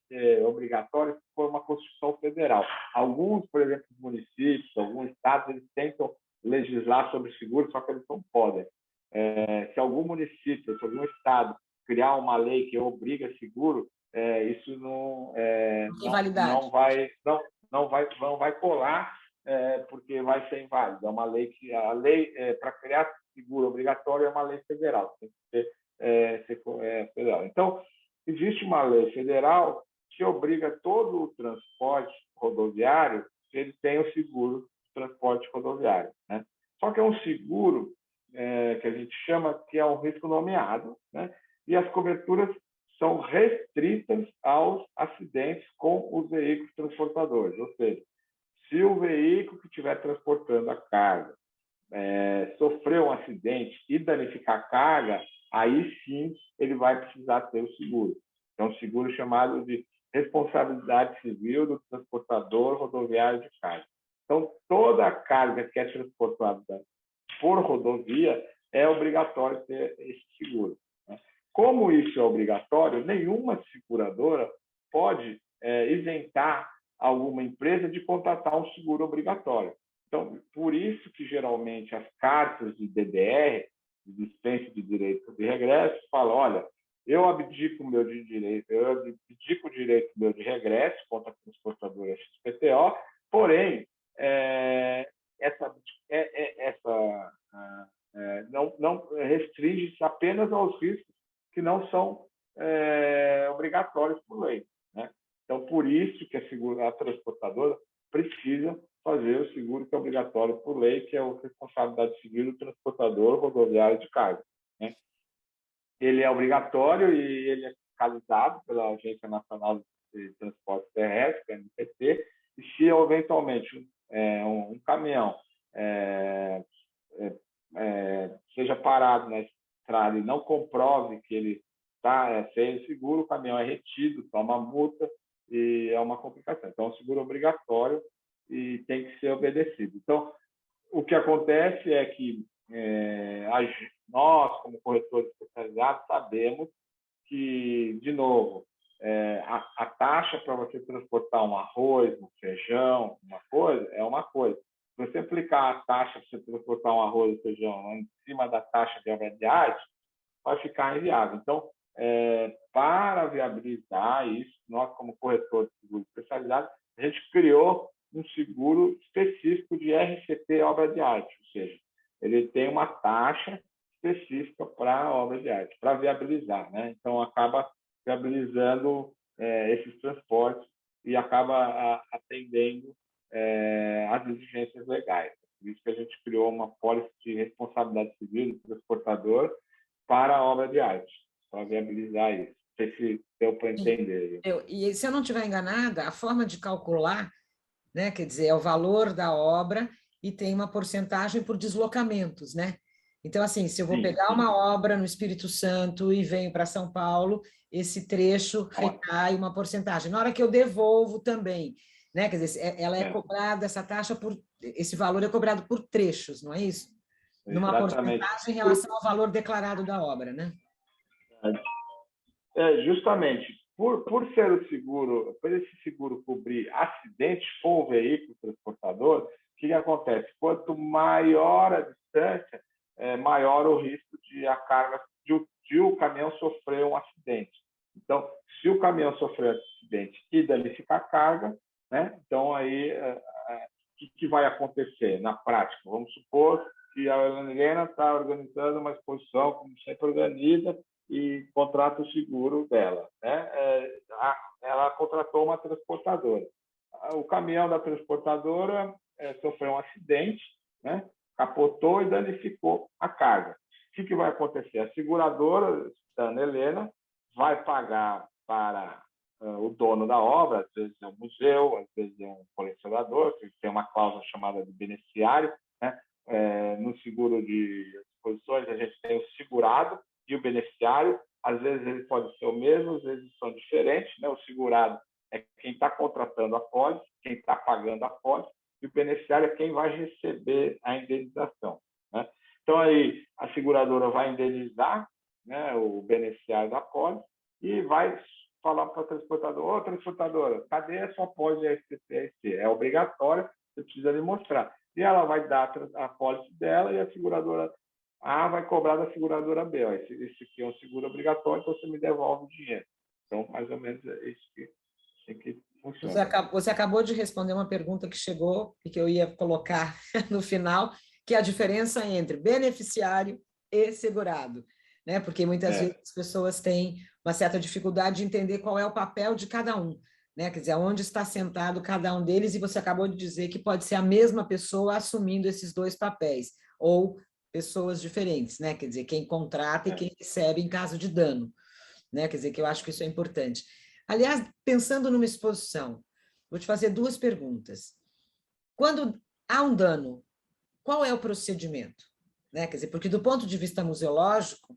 ser obrigatório se for uma Constituição Federal. Alguns, por exemplo, municípios, alguns estados, eles tentam legislar sobre seguro, só que eles não podem. Se algum município, se algum estado criar uma lei que obriga seguro, isso não não vai colar, porque vai ser inválido. É uma lei que a lei para criar seguro obrigatório é uma lei federal, tem que ser federal. Então, existe uma lei federal que obriga todo o transporte rodoviário que ele tenha o seguro de transporte rodoviário, né? Só que é um seguro que a gente chama que é um risco nomeado, né? E as coberturas são restritas aos acidentes com os veículos transportadores, ou seja, se o veículo que estiver transportando a carga sofrer um acidente e danificar a carga, aí sim ele vai precisar ter o seguro. É um seguro chamado de responsabilidade civil do transportador rodoviário de carga. Então, toda a carga que é transportada por rodovia é obrigatório ter esse seguro, né? Como isso é obrigatório, nenhuma seguradora pode isentar alguma empresa de contratar um seguro obrigatório. Então, por isso que geralmente as cartas de DDR, de dispensa de direito de regresso, falam: olha, eu abdico o direito meu de regresso contra a transportadora XPTO, porém, não restringe-se apenas aos riscos que não são obrigatórios por lei, né? Então, por isso que a transportadora precisa fazer o seguro que é obrigatório por lei, que é a responsabilidade civil do transportador rodoviário de carga, né? Ele é obrigatório e ele é fiscalizado pela Agência Nacional de Transporte Terrestre, a ANTT, e se eventualmente um caminhão seja parado na estrada e não comprove que ele está sem seguro, o caminhão é retido, toma multa e é uma complicação. Então, é um seguro obrigatório e tem que ser obedecido. Então, o que acontece é que nós, como corretores especializados, sabemos que, de novo, a taxa para você transportar um arroz, um feijão, uma coisa, é uma coisa. Se você aplicar a taxa para você transportar um arroz ou feijão em cima da taxa de obra de arte, vai ficar inviável. Então, para viabilizar isso, nós, como corretores de seguro especializados, a gente criou um seguro específico de RCT obra de arte, ou seja, ele tem uma taxa específica para a obra de arte, para viabilizar, né? Então, acaba viabilizando esses transportes e acaba atendendo às exigências legais. Por isso que a gente criou uma pólice de responsabilidade civil do transportador para a obra de arte, para viabilizar isso. Não sei se deu para entender. E se eu não estiver enganada, a forma de calcular, né, quer dizer, é o valor da obra e tem uma porcentagem por deslocamentos, né? Então, assim, se eu vou pegar uma obra no Espírito Santo e venho para São Paulo, esse trecho recai uma porcentagem. Na hora que eu devolvo também, né? Quer dizer, ela é cobrada, essa taxa esse valor é cobrado por trechos, não é isso? Numa porcentagem em relação ao valor declarado da obra, né? Justamente, por ser o seguro, por esse seguro cobrir acidente com o veículo transportador, o que acontece? Quanto maior a distância, maior o risco de a carga, de o caminhão sofrer um acidente. Então, se o caminhão sofrer um acidente e danificar a carga, né? Então aí o que vai acontecer na prática? Vamos supor que a Helena está organizando uma exposição, como sempre organiza, e contrata o seguro dela, né? Ela contratou uma transportadora. O caminhão da transportadora sofreu um acidente, né? Capotou e danificou a carga. O que vai acontecer? A seguradora, da Ana Helena, vai pagar para o dono da obra, às vezes é um museu, às vezes é um colecionador, que tem uma cláusula chamada de beneficiário, né? No seguro de exposições, a gente tem o segurado e o beneficiário. Às vezes ele pode ser o mesmo, às vezes são diferentes, né? O segurado é quem está contratando a pólice, quem está pagando a pólice, e o beneficiário é quem vai receber a indenização, né? Então, aí, a seguradora vai indenizar, né, o beneficiário da pólice e vai falar para o transportador: ô, transportadora, cadê a sua pólice RCT? É obrigatória, você precisa me mostrar. E ela vai dar a pólice dela e a seguradora A vai cobrar da seguradora B. Ó, esse aqui é um seguro obrigatório, então você me devolve o dinheiro. Então, mais ou menos é isso que funciona. Você acabou de responder uma pergunta que chegou e que eu ia colocar no final, que é a diferença entre beneficiário e segurado, né? Porque muitas vezes as pessoas têm uma certa dificuldade de entender qual é o papel de cada um, né? Quer dizer, onde está sentado cada um deles, e você acabou de dizer que pode ser a mesma pessoa assumindo esses dois papéis, ou pessoas diferentes, né? Quer dizer, quem contrata e quem recebe em caso de dano, né? Quer dizer, que eu acho que isso é importante. Aliás, pensando numa exposição, vou te fazer duas perguntas. Quando há um dano, qual é o procedimento? Né? Quer dizer, porque do ponto de vista museológico,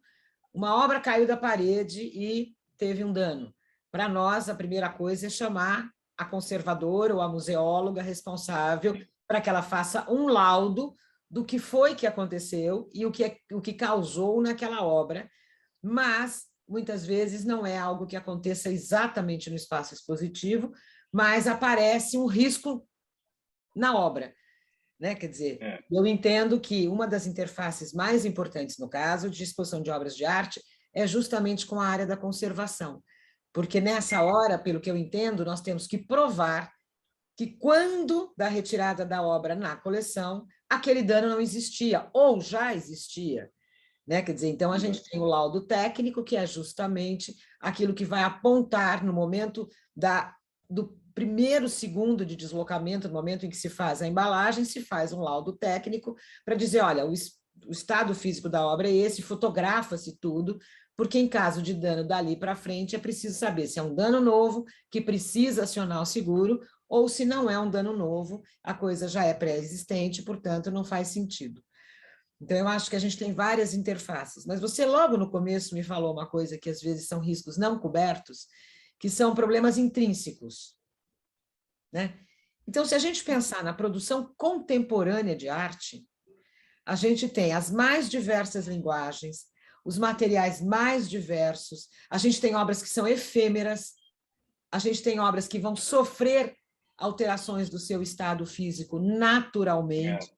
uma obra caiu da parede e teve um dano. Para nós, a primeira coisa é chamar a conservadora ou a museóloga responsável para que ela faça um laudo do que foi que aconteceu e o que causou naquela obra, mas muitas vezes não é algo que aconteça exatamente no espaço expositivo, mas aparece um risco na obra, né? Quer dizer, eu entendo que uma das interfaces mais importantes no caso de exposição de obras de arte é justamente com a área da conservação, porque nessa hora, pelo que eu entendo, nós temos que provar que quando da retirada da obra na coleção, aquele dano não existia ou já existia, né? Quer dizer, então a gente tem o laudo técnico, que é justamente aquilo que vai apontar no momento do primeiro segundo de deslocamento, no momento em que se faz a embalagem, se faz um laudo técnico para dizer, olha, o estado físico da obra é esse, fotografa-se tudo, porque em caso de dano dali para frente é preciso saber se é um dano novo que precisa acionar o seguro ou se não é um dano novo, a coisa já é pré-existente, portanto não faz sentido. Então, eu acho que a gente tem várias interfaces, mas você logo no começo me falou uma coisa que às vezes são riscos não cobertos, que são problemas intrínsecos, né? Então, se a gente pensar na produção contemporânea de arte, a gente tem as mais diversas linguagens, os materiais mais diversos, a gente tem obras que são efêmeras, a gente tem obras que vão sofrer alterações do seu estado físico naturalmente.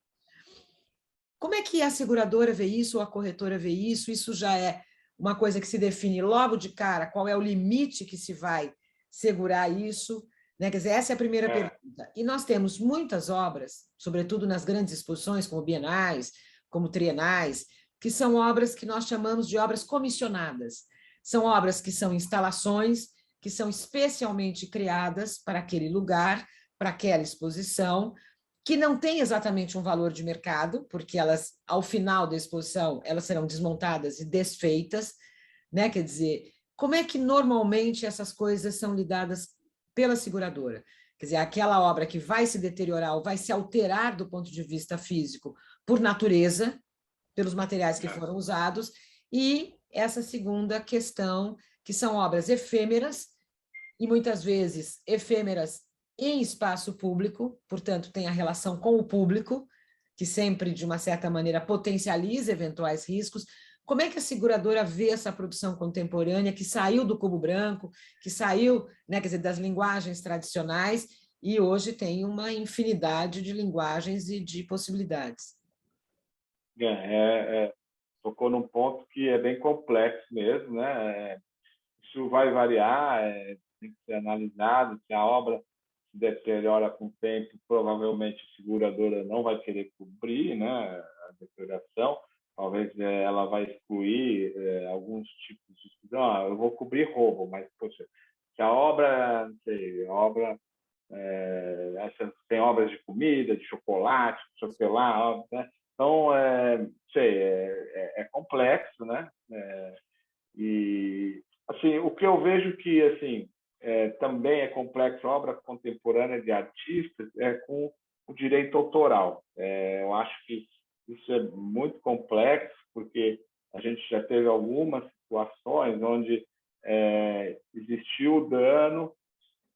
Como é que a seguradora vê isso, ou a corretora vê isso? Isso já é uma coisa que se define logo de cara, qual é o limite que se vai segurar isso? Né? Quer dizer, essa é a primeira pergunta. E nós temos muitas obras, sobretudo nas grandes exposições, como bienais, como trienais, que são obras que nós chamamos de obras comissionadas. São obras que são instalações, que são especialmente criadas para aquele lugar, para aquela exposição, que não tem exatamente um valor de mercado, porque elas, ao final da exposição, elas serão desmontadas e desfeitas, né? Quer dizer, como é que normalmente essas coisas são lidadas pela seguradora? Quer dizer, aquela obra que vai se deteriorar ou vai se alterar do ponto de vista físico por natureza, pelos materiais que foram usados, e essa segunda questão, que são obras efêmeras, e muitas vezes efêmeras em espaço público, portanto, tem a relação com o público, que sempre, de uma certa maneira, potencializa eventuais riscos. Como é que a seguradora vê essa produção contemporânea que saiu do cubo branco, que saiu, né, quer dizer, das linguagens tradicionais e hoje tem uma infinidade de linguagens e de possibilidades? Tocou num ponto que é bem complexo mesmo, né? Isso vai variar, tem que ser analisado, se a obra se deteriora com o tempo, provavelmente a seguradora não vai querer cobrir, né, a deterioração, talvez ela vai excluir alguns tipos de exclusão. Eu vou cobrir roubo, mas, poxa, se a obra, não sei, a obra, tem obras de comida, de chocolate, de chocolate, né? Então, sei, é complexo, né? E assim, o que eu vejo que assim também é complexo, a obra contemporânea de artistas é com o direito autoral. Eu acho que isso é muito complexo, porque a gente já teve algumas situações onde existiu dano,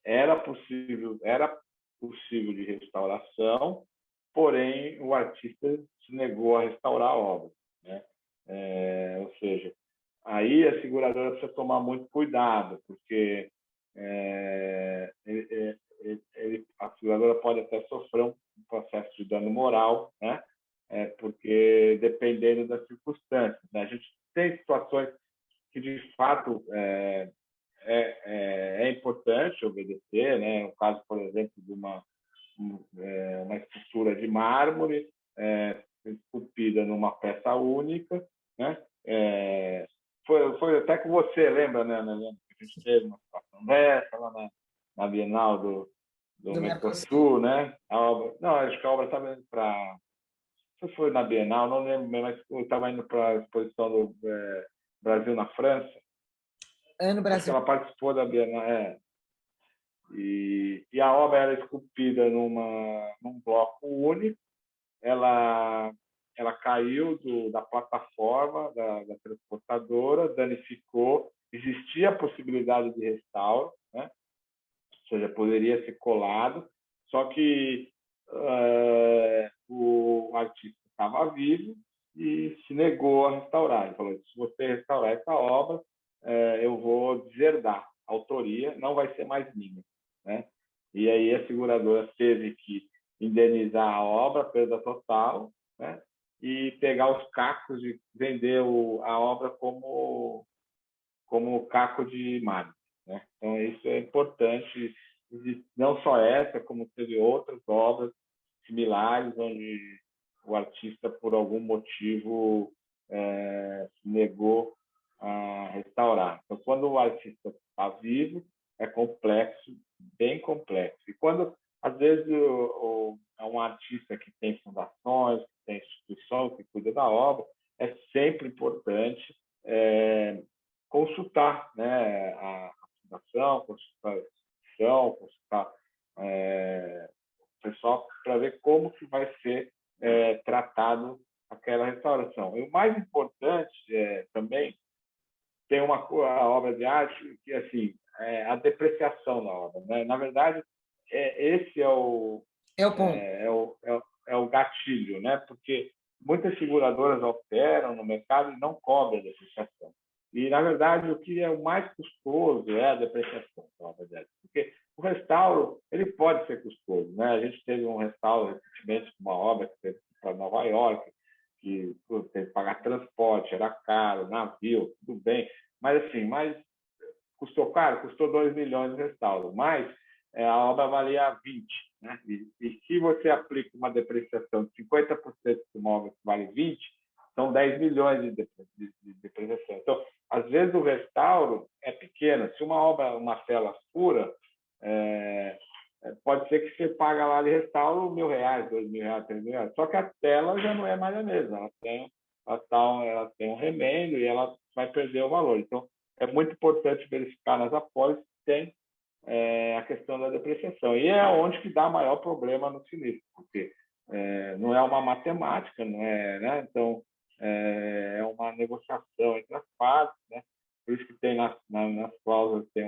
era possível de restauração, porém o artista se negou a restaurar a obra, né? Ou seja, aí a seguradora precisa tomar muito cuidado, porque a seguradora pode até sofrer um processo de dano moral, né? Porque dependendo das circunstâncias, né? A gente tem situações que de fato é importante obedecer, né? No caso, por exemplo, de uma estrutura de mármore esculpida numa peça única, né? Foi até que você lembra, né? A gente teve uma situação dessa lá na Bienal do Mercosul, né? Não, acho que a obra estava indo para... Se foi na Bienal, não lembro, mas estava indo para a exposição do Brasil na França. No Brasil. Acho que ela participou da Bienal, E a obra era esculpida num bloco único. Ela caiu da plataforma da transportadora, danificou. Existia a possibilidade de restauro, né? Ou seja, poderia ser colado, só que o artista estava vivo e se negou a restaurar. Ele falou: se você restaurar essa obra, eu vou deserdar a autoria, não vai ser mais minha, né? E aí a seguradora teve que indenizar a obra, perda total, né? E pegar os cacos e vender a obra como caco de mármore, né? Então isso é importante. Não só essa, como teve outras obras similares onde o artista, por algum motivo, se negou a restaurar. Então, quando o artista está vivo, é complexo, bem complexo. E quando, às vezes, é um artista que tem fundações, que tem instituição, que cuida da obra, é sempre importante consultar, né, a fundação, consultar o pessoal para ver como que vai ser tratado aquela restauração. E o mais importante também tem a obra de arte que, assim, a depreciação da obra, né? Na verdade, esse é o ponto. É o gatilho, né? Porque muitas seguradoras operam no mercado e não cobram a depreciação. E, na verdade, o que é o mais custoso é a depreciação da obra de arte. Porque o restauro ele pode ser custoso, né? A gente teve um restauro recentemente de uma obra que teve para Nova York, que teve que pagar transporte, era caro, navio, tudo bem. Mas, assim, custou caro? Custou 2 milhões de restauro. Mas a obra valia 20. Né? E se você aplica uma depreciação de 50% de uma obra que vale 20, são 10 milhões de depreciação. Então, às vezes, o restauro é pequeno. Se uma obra, uma tela pura, pode ser que você paga lá de restauro R$1.000, R$2.000, R$3.000. Só que a tela já não é mais a mesma. Ela tem um remendo e ela vai perder o valor. Então, é muito importante verificar nas apólices se tem a questão da depreciação. E é onde que dá maior problema no sinistro, porque não é uma matemática, não é, né? Então, é uma negociação entre as partes, né? Por isso que tem nas cláusulas tem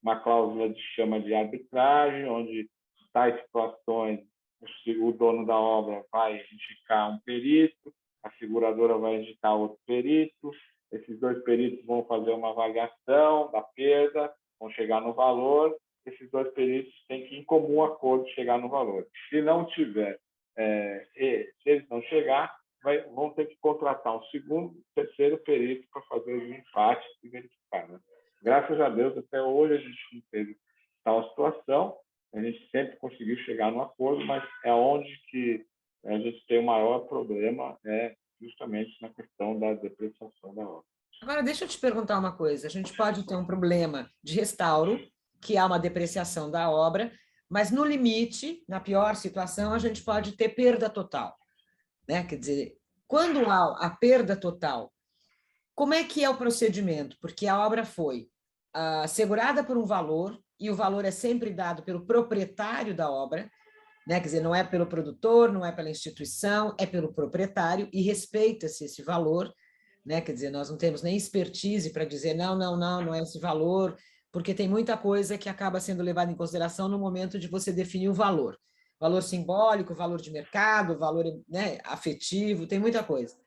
uma cláusula de chama de arbitragem, onde tais situações o dono da obra vai indicar um perito, a seguradora vai indicar outro perito, esses dois peritos vão fazer uma avaliação da perda, vão chegar no valor, esses dois peritos têm que, em comum acordo, chegar no valor. Se não tiver, se eles não chegar, vão ter que contratar um segundo, terceiro perito para fazer os empates e verificar, né? Graças a Deus, até hoje a gente não teve tal situação, a gente sempre conseguiu chegar no acordo, mas é onde que a gente tem o maior problema, justamente na questão da depreciação da obra. Agora, deixa eu te perguntar uma coisa. A gente pode ter um problema de restauro, que há uma depreciação da obra, mas, no limite, na pior situação, a gente pode ter perda total, né? Quer dizer, quando há a perda total, como é que é o procedimento? Porque a obra foi assegurada por um valor, e o valor é sempre dado pelo proprietário da obra, né? Quer dizer, não é pelo produtor, não é pela instituição, é pelo proprietário, e respeita-se esse valor, né? Quer dizer, nós não temos nem expertise para dizer não é esse valor, porque tem muita coisa que acaba sendo levada em consideração no momento de você definir o valor. Valor simbólico, valor de mercado, valor, né, afetivo, tem muita coisa.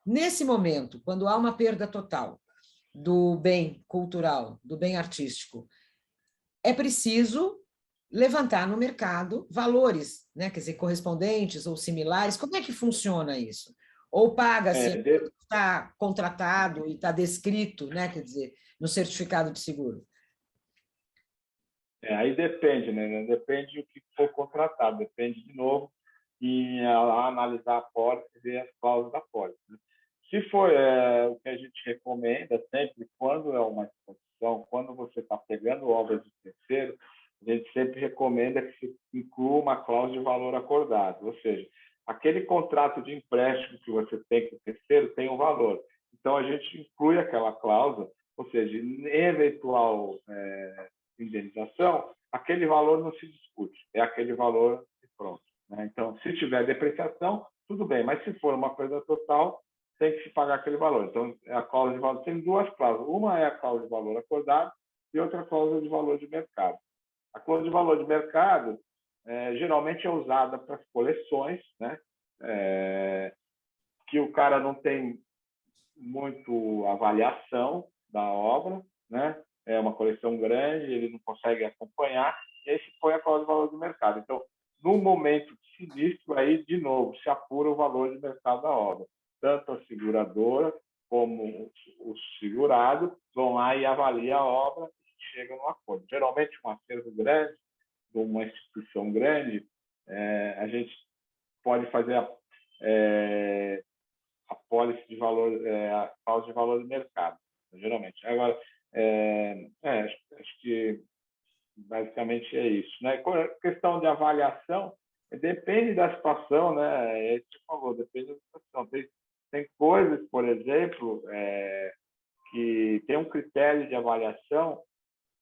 Nesse momento, quando há uma perda total do bem cultural, do bem artístico, é preciso levantar no mercado valores, né? Quer dizer, correspondentes ou similares. Como é que funciona isso? Ou paga-se, está contratado e está descrito, né? Quer dizer, no certificado de seguro? Aí depende, né? Depende do que for contratado, depende, de novo, em analisar a pólice e ver as cláusulas da pólice, né? Se for o que a gente recomenda sempre, quando é uma exposição, quando você está pegando obras de terceiro, a gente sempre recomenda que se inclua uma cláusula de valor acordado, ou seja, aquele contrato de empréstimo que você tem com o terceiro tem um valor. Então, a gente inclui aquela cláusula, ou seja, em eventual indenização, aquele valor não se discute, é aquele valor e pronto, né? Então, se tiver depreciação, tudo bem, mas se for uma perda total, tem que se pagar aquele valor. Então, a cláusula de valor tem duas cláusulas. Uma é a cláusula de valor acordado e outra cláusula de valor de mercado. A cláusula de valor de mercado geralmente é usada para as coleções, né? Que o cara não tem muito avaliação da obra, né? É uma coleção grande, ele não consegue acompanhar, e aí se põe a cláusula de valor de mercado. Então, no momento de sinistro, aí, de novo, se apura o valor de mercado da obra. Tanto a seguradora como o segurado vão lá e avaliam a obra e chegam no acordo. Geralmente, um acervo grande, de uma instituição grande, a gente pode fazer a pólice de valor, a cláusula de valor do mercado, geralmente. Agora, acho que basicamente é isso, né? A questão de avaliação depende da situação, né? Você falou, depende da situação. Tem coisas, por exemplo, que tem um critério de avaliação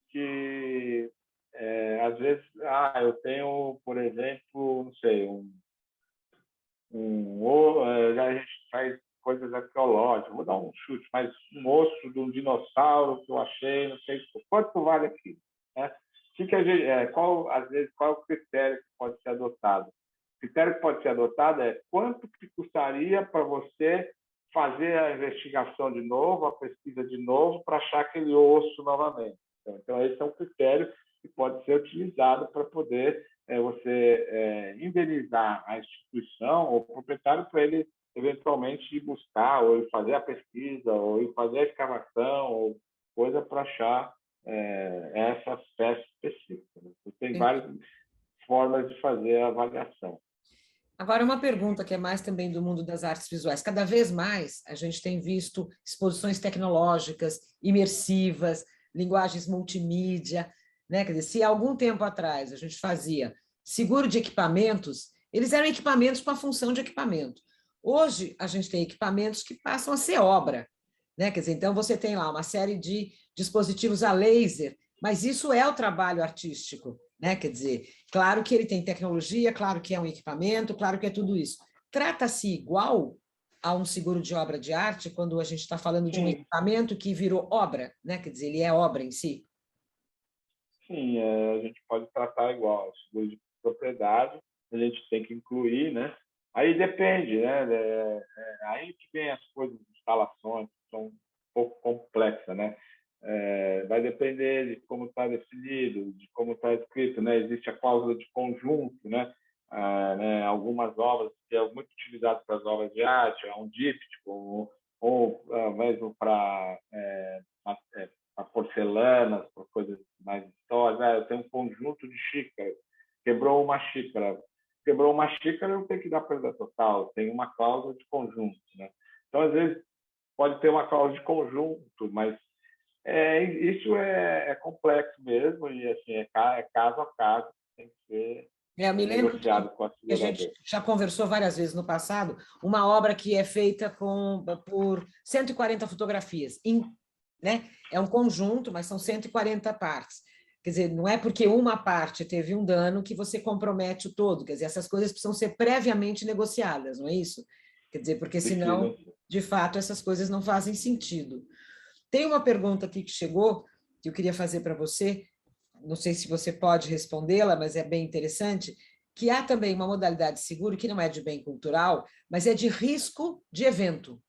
que às vezes, eu tenho, por exemplo, não sei, a gente faz coisas arqueológicas, vou dar um chute, mas um osso de um dinossauro que eu achei, não sei quanto vale aquilo, né? Que a gente, às vezes, qual é o critério que pode ser adotado? O critério que pode ser adotado é quanto que custaria para você fazer a investigação de novo, a pesquisa de novo, para achar aquele osso novamente. Então, esse é um critério que pode ser utilizado para poder você indenizar a instituição ou o proprietário para ele eventualmente ir buscar ou ir fazer a pesquisa ou ir fazer a escavação ou coisa para achar essa espécie específica, né? Tem várias formas de fazer a avaliação. Agora, uma pergunta que é mais também do mundo das artes visuais. Cada vez mais a gente tem visto exposições tecnológicas, imersivas, linguagens multimídia, né? Quer dizer, se há algum tempo atrás a gente fazia seguro de equipamentos, eles eram equipamentos com a função de equipamento. Hoje, a gente tem equipamentos que passam a ser obra, né? Quer dizer, então você tem lá uma série de dispositivos a laser, mas isso é o trabalho artístico, né? Quer dizer, claro que ele tem tecnologia, claro que é um equipamento, claro que é tudo isso. Trata-se igual a um seguro de obra de arte quando a gente está falando de um equipamento que virou obra, né? Quer dizer, ele é obra em si? Sim, a gente pode tratar igual. O seguro de propriedade, a gente tem que incluir, né? Aí depende, né? Aí que vem as coisas, instalações, que são um pouco complexas, né? Vai depender de como está definido, de como está escrito, né? Existe a cláusula de conjunto, né? Algumas obras que é muito utilizado para as obras de arte, é um díptico, ou mesmo para porcelanas, para coisas mais históricas. Eu tenho um conjunto de xícaras, quebrou uma xícara, eu tenho que dar perda total, tem uma cláusula de conjunto, né? Então, às vezes, pode ter uma cláusula de conjunto, mas isso é complexo mesmo, e assim, é caso a caso, tem que ser Eu me lembro negociado com a que a gente seguradora. já conversou várias vezes no passado, uma obra que é feita por 140 fotografias, né? É um conjunto, mas são 140 partes. Quer dizer, não é porque uma parte teve um dano que você compromete o todo. Quer dizer, essas coisas precisam ser previamente negociadas, não é isso? Quer dizer, porque senão, de fato, essas coisas não fazem sentido. Tem uma pergunta aqui que chegou, que eu queria fazer para você, não sei se você pode respondê-la, mas é bem interessante, que há também uma modalidade de seguro que não é de bem cultural, mas é de risco de evento.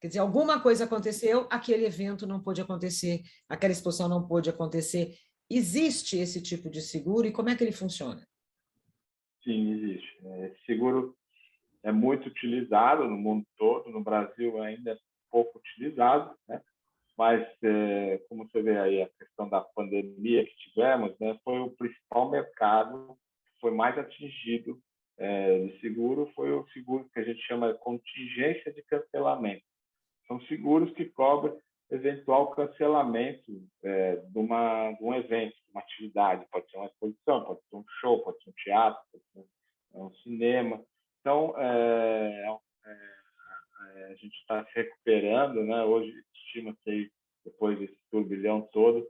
Quer dizer, alguma coisa aconteceu, aquele evento não pôde acontecer, aquela exposição não pôde acontecer. Existe esse tipo de seguro e como é que ele funciona? Sim, existe. Esse seguro é muito utilizado no mundo todo, no Brasil ainda é pouco utilizado, né? mas como você vê aí a questão da pandemia que tivemos, né, foi o principal mercado que foi mais atingido de seguro, foi o seguro que a gente chama de contingência de cancelamento. São seguros que cobrem eventual cancelamento de um evento, de uma atividade, pode ser uma exposição, pode ser um show, pode ser um teatro, pode ser um cinema. Então, a gente está se recuperando, né? Hoje estima-se aí, depois desse turbilhão todo,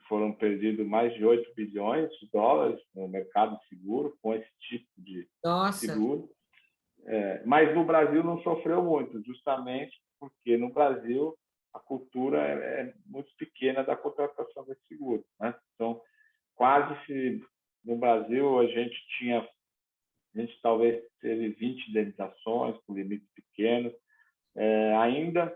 foram perdidos mais de 8 bilhões de dólares no mercado seguro com esse tipo de seguro. Mas no Brasil não sofreu muito, justamente porque no Brasil a cultura é muito pequena da contratação desse seguro, né? Então, no Brasil a gente talvez teve 20 indenizações com limites pequenos. Ainda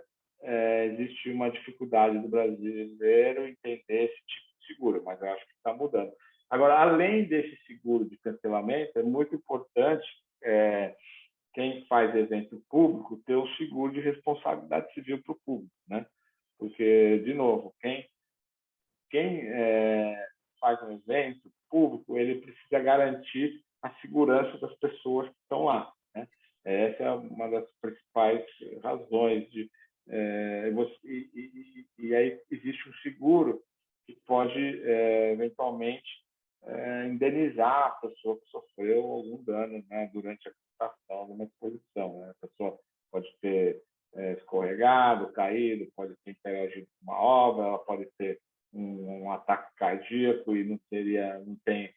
existe uma dificuldade do brasileiro entender esse tipo de seguro, mas eu acho que está mudando. Agora, além desse seguro de cancelamento, é muito importante quem faz evento público ter um seguro de responsabilidade civil para o público, né? Porque, de novo, quem faz um evento público, ele precisa garantir a segurança das pessoas que estão lá, né? Essa é uma das principais razões e aí existe um seguro que pode eventualmente indenizar a pessoa que sofreu algum dano, né, durante a contratação de uma exposição, né? A pessoa pode ter escorregado, caído, pode ter interagido com uma obra, ela pode ter um ataque cardíaco e não tem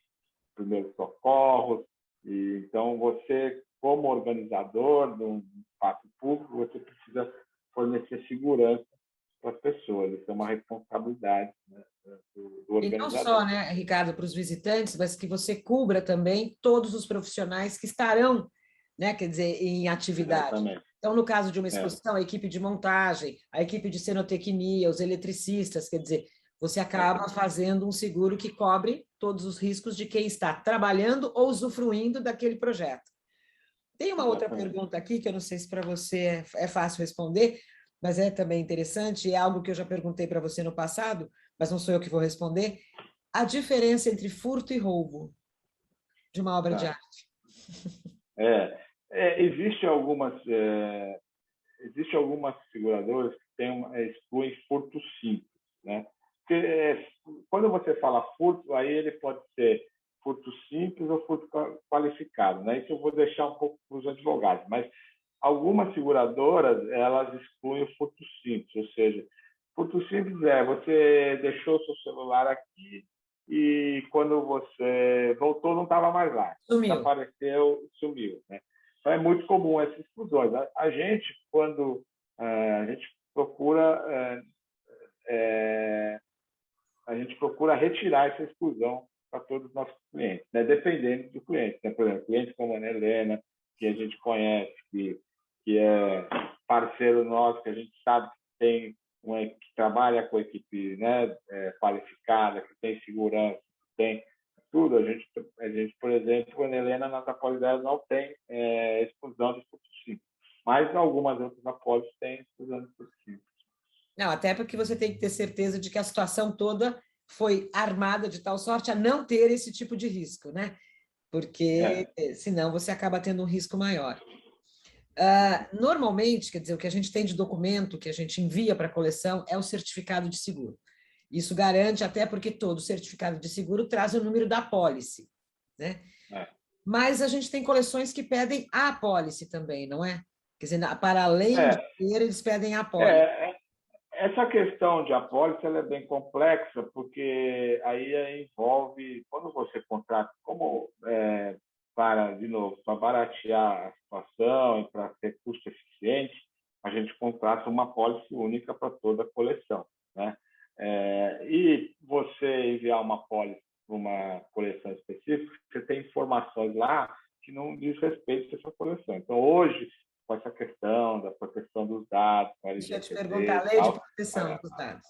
primeiros socorros. Então, você, como organizador de um espaço público, você precisa fornecer segurança para as pessoas. Isso é uma responsabilidade, né, do organizador. E não só, né, Ricardo, para os visitantes, mas que você cubra também todos os profissionais que estarão, né, quer dizer, em atividade. Exatamente. Então, no caso de uma exposição, a equipe de montagem, a equipe de cenotecnia, os eletricistas, quer dizer, você acaba fazendo um seguro que cobre todos os riscos de quem está trabalhando ou usufruindo daquele projeto. Tem uma outra pergunta aqui, que eu não sei se para você é fácil responder, mas é também interessante, é algo que eu já perguntei para você no passado, mas não sou eu que vou responder. A diferença entre furto e roubo de uma obra de arte. Existem algumas seguradoras que excluem furto simples, né? Porque, quando você fala furto, aí ele pode ser furto simples ou furto qualificado, né? Isso eu vou deixar um pouco para os advogados, mas algumas seguradoras, elas excluem o furto simples, ou seja, furto simples você deixou seu celular aqui e quando você voltou não estava mais lá, desapareceu, sumiu, né? Então é muito comum essas exclusões. A gente, quando a gente procura retirar essa exclusão para todos os nossos clientes, né? Dependendo do cliente, né? Por exemplo, clientes como a Ana Helena, que a gente conhece, que é parceiro nosso, que a gente sabe que que trabalha com equipe, né, qualificada, que tem segurança, que tem tudo. A gente, por exemplo, a Ana Helena, nas apólices dela não tem exclusão de furto simples, mas algumas outras apólices têm exclusão de furto simples. Não, até porque você tem que ter certeza de que a situação toda foi armada de tal sorte a não ter esse tipo de risco, né? Porque senão você acaba tendo um risco maior. Normalmente, quer dizer, o que a gente tem de documento que a gente envia para a coleção é o certificado de seguro. Isso garante, até porque todo certificado de seguro traz o número da apólice, né? Mas a gente tem coleções que pedem a apólice também, não é? Quer dizer, para além de ter, eles pedem a apólice. Essa questão de apólice ela é bem complexa, porque aí envolve, quando você contrata, de novo, para baratear a situação e para ter custo eficiente, a gente contrata uma apólice única para toda a coleção, né? E você enviar uma apólice para uma coleção específica, você tem informações lá que não diz respeito a essa coleção. Então, hoje, com essa questão da proteção dos dados, com a LGPD, deixa eu te perguntar, a lei de proteção dos dados.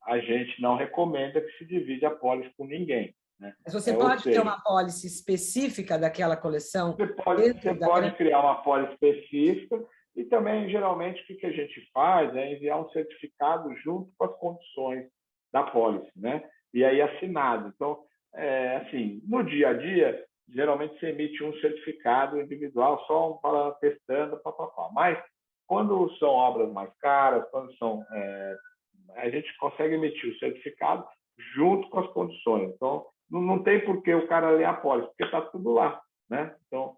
A gente não recomenda que se divide a apólice com ninguém, né? Mas você pode ter uma apólice específica daquela coleção? Você pode criar uma apólice específica E também, geralmente, o que a gente faz é enviar um certificado junto com as condições da pólice, né? E aí assinado. Então, assim, no dia a dia, geralmente se emite um certificado individual, só para testando, papapá. Mas, quando são obras mais caras, quando são... a gente consegue emitir o certificado junto com as condições. Então, não tem por que o cara ler a pólice, porque está tudo lá, né? Então,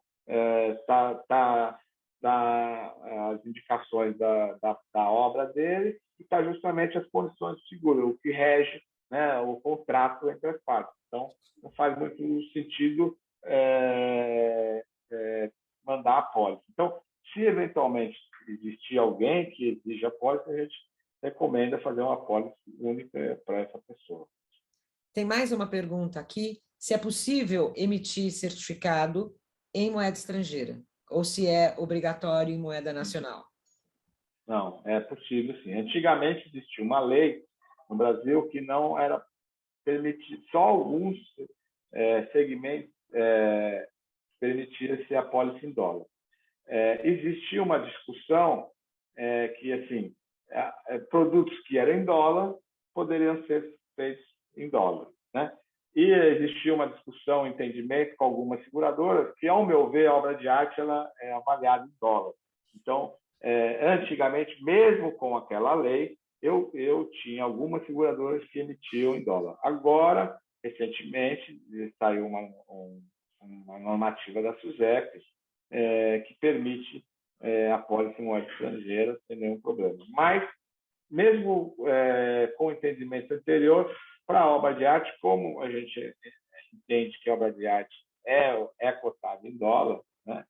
as indicações da obra dele e está justamente as condições de seguro, o que rege, né, o contrato entre as partes. Então, não faz muito sentido mandar a pólice. Então, se eventualmente existir alguém que exija a pólice, a gente recomenda fazer uma pólice única para essa pessoa. Tem mais uma pergunta aqui, se é possível emitir certificado em moeda estrangeira, ou se é obrigatório em moeda nacional? Não, é possível sim. Antigamente existia uma lei no Brasil que não era permitido, só alguns segmentos permitia-se a pólice em dólar. Existia uma discussão que, assim, produtos que eram em dólar poderiam ser feitos em dólar, né? E existia uma discussão, um entendimento com algumas seguradoras que, ao meu ver, a obra de arte ela é avaliada em dólar. Então, antigamente, mesmo com aquela lei, eu tinha algumas seguradoras que emitiam em dólar. Agora, recentemente, saiu uma normativa da SUSEP que permite a pólice em moeda estrangeira sem nenhum problema. Mas, mesmo com o entendimento anterior, para a obra de arte, como a gente entende que a obra de arte é cotada em dólar, né?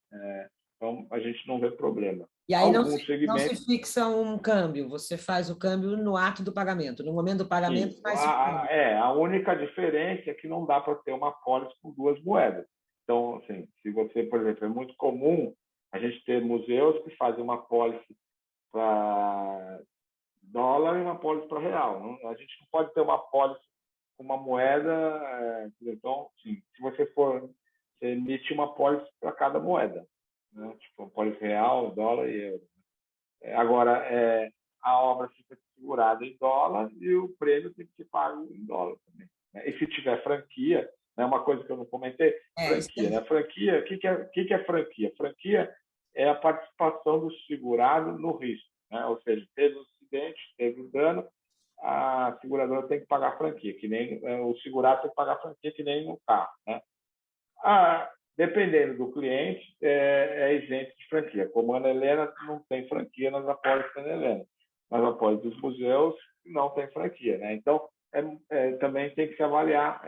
Então a gente não vê problema. E aí não se fixa um câmbio, você faz o câmbio no ato do pagamento, no momento do pagamento Isso. faz o câmbio. A única diferença é que não dá para ter uma pólice com duas moedas. Então, assim, se você, por exemplo, é muito comum a gente ter museus que fazem uma pólice para dólar e uma pólice para real. A gente não pode ter uma pólice com uma moeda. Então, sim, se você emite uma pólice para cada moeda, né? Tipo, uma pólice real, dólar e euro. Agora, a obra fica segurada em dólar e o prêmio tem que ser pago em dólar também, né? E se tiver franquia, né, uma coisa que eu não comentei, franquia, né? Franquia, o que é franquia? Franquia é a participação do segurado no risco, né? Ou seja, teve um acidente, teve um dano, a seguradora tem que pagar a franquia, que nem o segurado tem que pagar a franquia, que nem no carro, né? Dependendo do cliente, é isento de franquia. Como a Ana Helena não tem franquia nas apólices da Ana Helena. Nas apólices dos museus, não tem franquia, né? Então, também tem que se avaliar,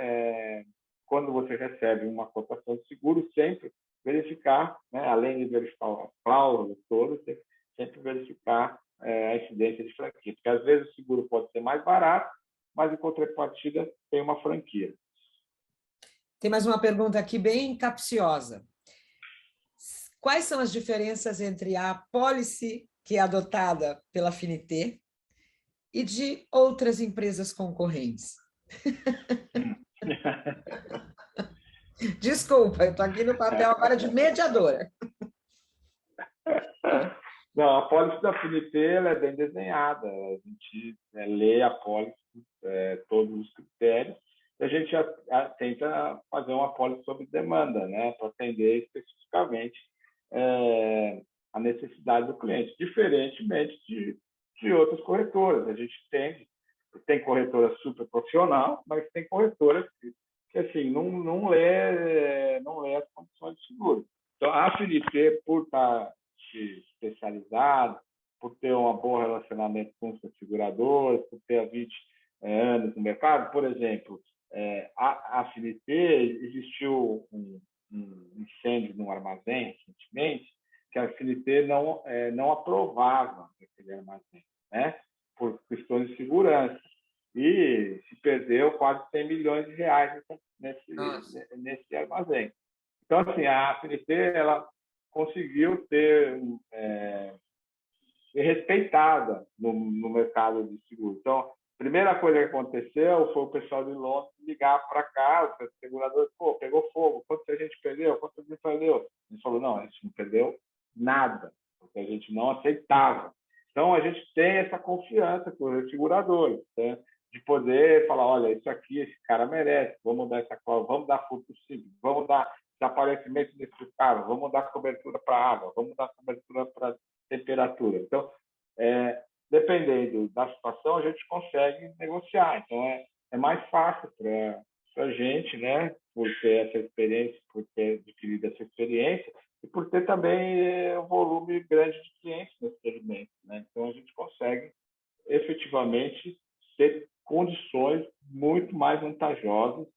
quando você recebe uma cotação de seguro, sempre verificar, né, além de verificar as cláusulas todas, sempre verificar a incidência de franquia. Porque, às vezes, o seguro pode ser mais barato, mas, em contrapartida, tem uma franquia. Tem mais uma pergunta aqui bem capciosa. Quais são as diferenças entre a apólice que é adotada pela Finité e de outras empresas concorrentes? Desculpa, eu estou aqui no papel agora de mediadora. Não, a apólice da Finité é bem desenhada. A gente lê a apólice, todos os critérios, e a gente tenta fazer uma apólice sob demanda, né, para atender especificamente a necessidade do cliente, diferentemente de outras corretoras. A gente tem corretora super profissional, mas tem corretoras que assim, não lê as condições de seguro. Então, a Finité, por estar especializado, por ter um bom relacionamento com os seguradoras, por ter há 20 anos no mercado, por exemplo, a Finité, existiu um incêndio no armazém recentemente, que a Finité não aprovava aquele armazém, né, por questões de segurança. E se perdeu quase 100 milhões de reais nesse armazém. Então, assim, a Finité, ela conseguiu ser respeitada no mercado de seguro. Então, a primeira coisa que aconteceu foi o pessoal de Londres ligar para cá, o segurador, pegou fogo, quanto a gente perdeu? Quanto a gente perdeu? Ele falou, não, a gente não perdeu nada, porque a gente não aceitava. Então, a gente tem essa confiança com os seguradores, né? De poder falar, olha, isso aqui, esse cara merece, vamos dar essa cláusula, vamos dar furto simples, vamos dar desaparecimento inexplicável, vamos dar cobertura para água, vamos dar cobertura para temperatura. Então, dependendo da situação, a gente consegue negociar. Então, é mais fácil para a gente, né, por ter essa experiência, por ter adquirido essa experiência e por ter também um volume grande de clientes nesse segmento, né? Então, a gente consegue efetivamente ter condições muito mais vantajosas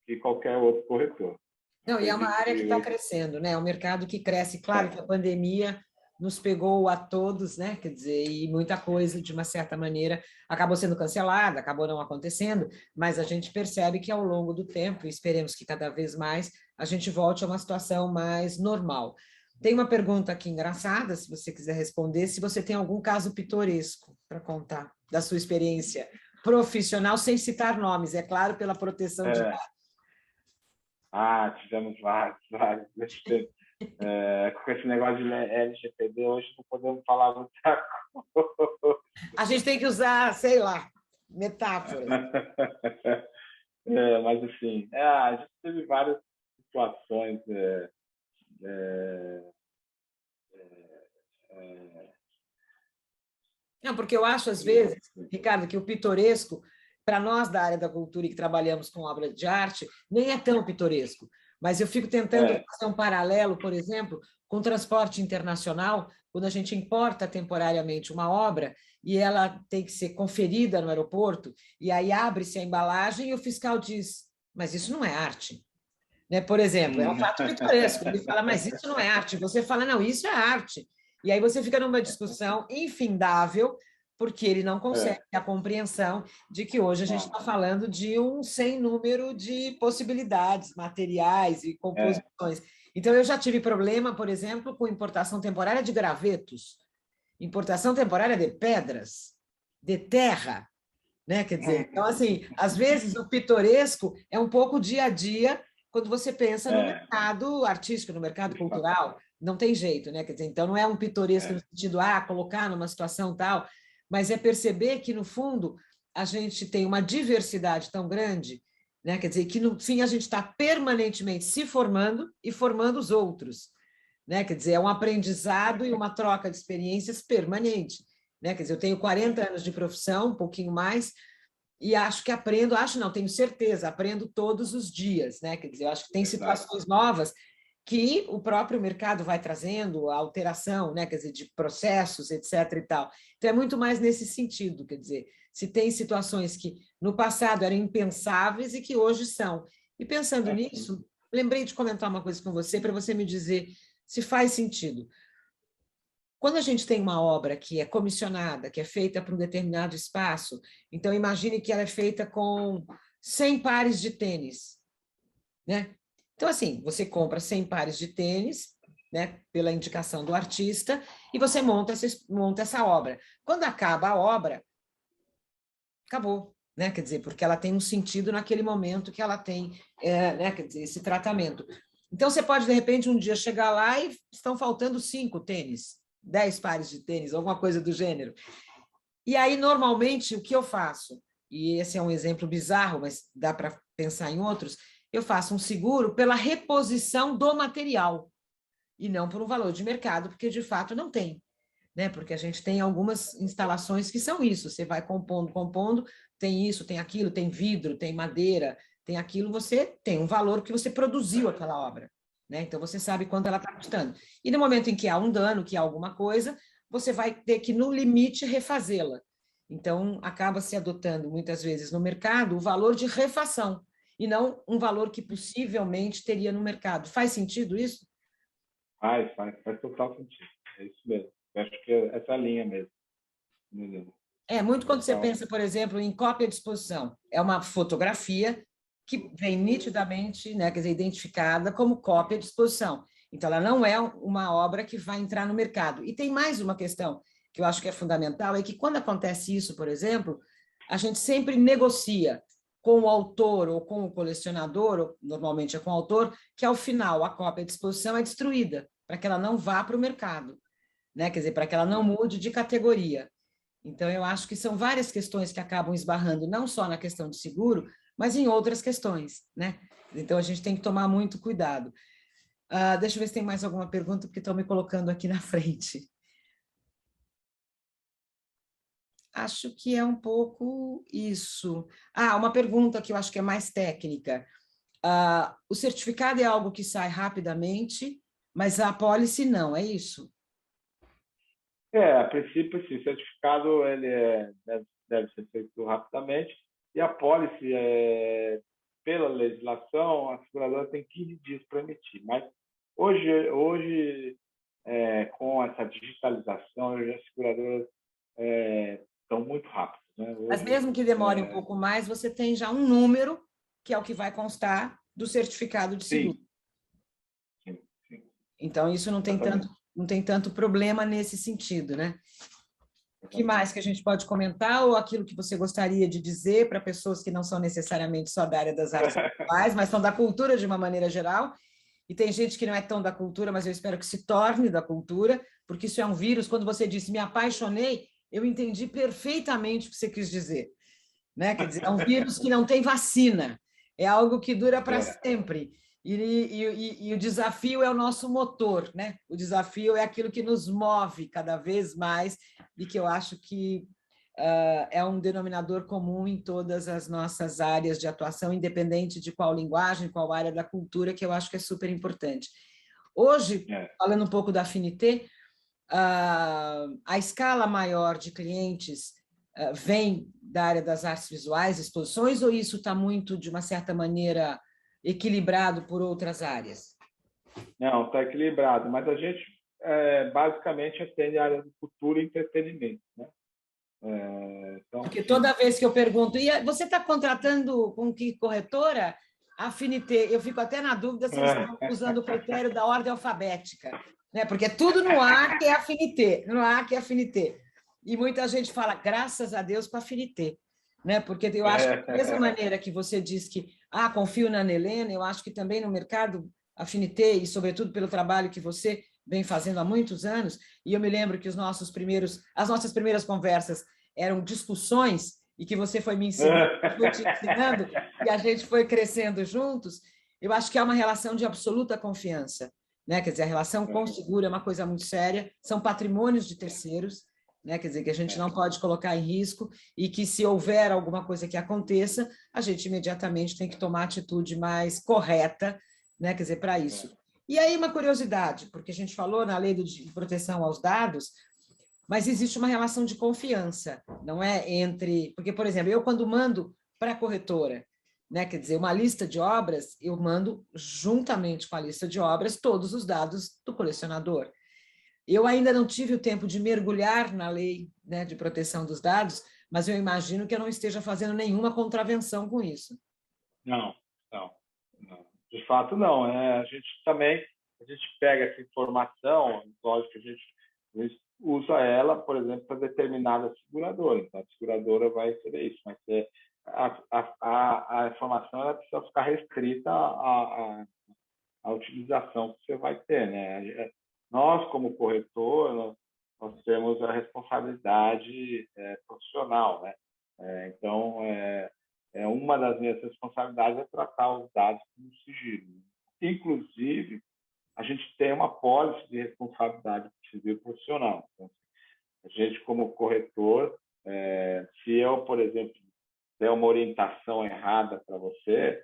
que qualquer outro corretor. Não, e é uma área que está crescendo, né? É um mercado que cresce. Claro que a pandemia nos pegou a todos, né? Quer dizer, e muita coisa, de uma certa maneira, acabou sendo cancelada, acabou não acontecendo, mas a gente percebe que ao longo do tempo, e esperemos que cada vez mais, a gente volte a uma situação mais normal. Tem uma pergunta aqui engraçada, se você quiser responder, se você tem algum caso pitoresco para contar da sua experiência profissional, sem citar nomes, é claro, pela proteção de dados. Tivemos vários. Com esse negócio de LGPD, hoje não podemos falar muita coisa. A gente tem que usar, sei lá, metáforas. Mas, assim, a gente teve várias situações. Não, porque eu acho, às vezes, Ricardo, que o pitoresco, para nós da área da cultura e que trabalhamos com obra de arte, nem é tão pitoresco. Mas eu fico tentando fazer um paralelo, por exemplo, com o transporte internacional, quando a gente importa temporariamente uma obra e ela tem que ser conferida no aeroporto, e aí abre-se a embalagem e o fiscal diz, mas isso não é arte. Né? Por exemplo, é um fato pitoresco. Ele fala, mas isso não é arte. Você fala, não, isso é arte. E aí você fica numa discussão infindável, porque ele não consegue a compreensão de que hoje a gente está falando de um sem número de possibilidades materiais e composições. Então, eu já tive problema, por exemplo, com importação temporária de gravetos, importação temporária de pedras, de terra, né? Quer dizer, então, assim, às vezes o pitoresco é um pouco dia a dia quando você pensa no mercado artístico, no mercado cultural, não tem jeito, né? Quer dizer, então não é um pitoresco no sentido, colocar numa situação tal, mas é perceber que, no fundo, a gente tem uma diversidade tão grande, né? Quer dizer, que, no fim, a gente está permanentemente se formando e formando os outros, né? Quer dizer, é um aprendizado e uma troca de experiências permanente, né? Quer dizer, eu tenho 40 anos de profissão, um pouquinho mais, e acho que aprendo, tenho certeza, aprendo todos os dias, né? Quer dizer, eu acho que tem situações novas que o próprio mercado vai trazendo, a alteração, né? Quer dizer, de processos, etc. e tal. Então, é muito mais nesse sentido, quer dizer, se tem situações que no passado eram impensáveis e que hoje são. E pensando nisso, lembrei de comentar uma coisa com você, para você me dizer se faz sentido. Quando a gente tem uma obra que é comissionada, que é feita para um determinado espaço, então imagine que ela é feita com 100 pares de tênis, né? Então, assim, você compra 100 pares de tênis, né, pela indicação do artista, e você monta essa obra. Quando acaba a obra, acabou, né? Quer dizer, porque ela tem um sentido naquele momento que ela tem, né, quer dizer, esse tratamento. Então, você pode, de repente, um dia chegar lá e estão faltando 5 tênis, 10 pares de tênis, alguma coisa do gênero. E aí, normalmente, o que eu faço, e esse é um exemplo bizarro, mas dá para pensar em outros, eu faço um seguro pela reposição do material, e não por um valor de mercado, porque, de fato, não tem. Né? Porque a gente tem algumas instalações que são isso, você vai compondo, tem isso, tem aquilo, tem vidro, tem madeira, tem aquilo, você tem um valor que você produziu aquela obra. Né? Então, você sabe quanto ela está custando. E no momento em que há um dano, que há alguma coisa, você vai ter que, no limite, refazê-la. Então, acaba se adotando, muitas vezes, no mercado, o valor de refação, e não um valor que possivelmente teria no mercado. Faz sentido isso? Faz total sentido. É isso mesmo. Eu acho que é essa linha mesmo. É muito quando você pensa, por exemplo, em cópia de exposição. É uma fotografia que vem nitidamente, né, quer dizer, identificada como cópia de exposição. Então, ela não é uma obra que vai entrar no mercado. E tem mais uma questão que eu acho que é fundamental, é que quando acontece isso, por exemplo, a gente sempre negocia com o autor ou com o colecionador, ou normalmente é com o autor, que ao final a cópia de exposição é destruída, para que ela não vá para o mercado. né? Quer dizer, para que ela não mude de categoria. Então, eu acho que são várias questões que acabam esbarrando, não só na questão de seguro, mas em outras questões, né? Então, a gente tem que tomar muito cuidado. Deixa eu ver se tem mais alguma pergunta, porque estão me colocando aqui na frente. Acho que é um pouco isso. Uma pergunta que eu acho que é mais técnica. O certificado é algo que sai rapidamente, mas a apólice não, é isso? A princípio, sim, o certificado deve ser feito rapidamente e a apólice, pela legislação, a seguradora tem 15 dias para emitir, mas hoje com essa digitalização, hoje as seguradoras estão muito rápidas. Né? Mas Hoje, mesmo que demore um pouco mais, você tem já um número, que é o que vai constar do certificado de seguro. sim, sim, sim. Então, isso não tem tanto problema nesse sentido, né? O que mais que a gente pode comentar, ou aquilo que você gostaria de dizer para pessoas que não são necessariamente só da área das artes visuais, mas são da cultura de uma maneira geral? E tem gente que não é tão da cultura, mas eu espero que se torne da cultura, porque isso é um vírus. Quando você disse me apaixonei, eu entendi perfeitamente o que você quis dizer. Né? Quer dizer, é um vírus que não tem vacina, é algo que dura para sempre. E o desafio é o nosso motor, né? O desafio é aquilo que nos move cada vez mais e que eu acho que é um denominador comum em todas as nossas áreas de atuação, independente de qual linguagem, qual área da cultura, que eu acho que é super importante. Hoje, falando um pouco da Affinité, a escala maior de clientes vem da área das artes visuais, exposições, ou isso está muito, de uma certa maneira, equilibrado por outras áreas? Não, está equilibrado, mas a gente basicamente atende a área de cultura e entretenimento. Né? Então, porque toda vez que eu pergunto, e você está contratando com que corretora? Affinité. Eu fico até na dúvida se eles estão usando o critério da ordem alfabética, né? Porque tudo no A que é Affinité, no A que é Affinité. E muita gente fala, graças a Deus, para Affinité, né? Porque eu acho que da mesma maneira que você diz que confio na Ana Helena, eu acho que também no mercado Affinité, e sobretudo pelo trabalho que você vem fazendo há muitos anos, e eu me lembro que as nossas primeiras conversas eram discussões e que você foi me ensinando, foi te ensinando, e a gente foi crescendo juntos, eu acho que é uma relação de absoluta confiança. Né? Quer dizer, a relação com o seguro é uma coisa muito séria, são patrimônios de terceiros, né? Quer dizer, que a gente não pode colocar em risco e que, se houver alguma coisa que aconteça, a gente imediatamente tem que tomar a atitude mais correta, né? Quer dizer, para isso. E aí, uma curiosidade, porque a gente falou na lei de proteção aos dados, mas existe uma relação de confiança, não é? Porque, por exemplo, eu quando mando para a corretora, né, quer dizer, uma lista de obras, eu mando juntamente com a lista de obras todos os dados do colecionador. Eu ainda não tive o tempo de mergulhar na lei, né, de proteção dos dados, mas eu imagino que eu não esteja fazendo nenhuma contravenção com isso. Não. De fato, não. A gente pega essa informação, lógico que a gente usa ela, por exemplo, para determinada seguradora. Então, a seguradora vai receber isso, mas a informação ela precisa ficar restrita à utilização que você vai ter. Né? Nós, como corretor, nós temos a responsabilidade profissional. Né? Então, uma das minhas responsabilidades é tratar os dados como sigilo. Inclusive, a gente tem uma pólice de responsabilidade civil profissional. Então, a gente, como corretor, se eu, por exemplo, der uma orientação errada para você,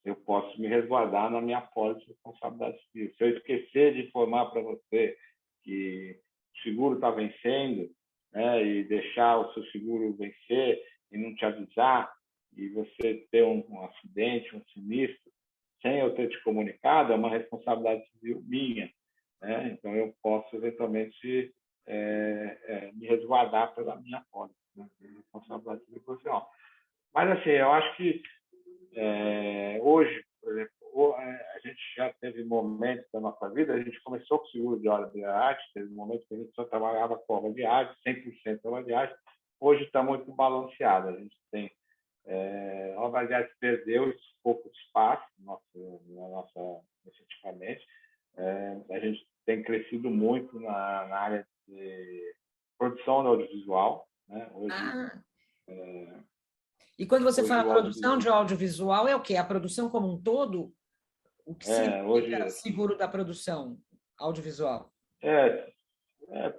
eu posso me resguardar na minha pólice de responsabilidade civil. Se eu esquecer de informar para você que o seguro está vencendo, né, e deixar o seu seguro vencer e não te avisar, e você ter um acidente, um sinistro, sem eu ter te comunicado, é uma responsabilidade civil minha. Né? Então, eu posso, eventualmente, me resguardar pela minha pólice, né, de responsabilidade civil profissional. Mas, assim, eu acho que hoje, por exemplo, a gente já teve momentos da nossa vida, a gente começou com o seguro de obra de arte, teve momentos que a gente só trabalhava com obra de arte, 100% obra de arte. Hoje está muito balanceado. A gente tem a obra de arte perdeu pouco espaço recentemente. A gente tem crescido muito na área de produção audiovisual, né? Hoje, e quando você hoje fala produção de audiovisual, é o quê? A produção como um todo? O que significa hoje, seguro da produção audiovisual?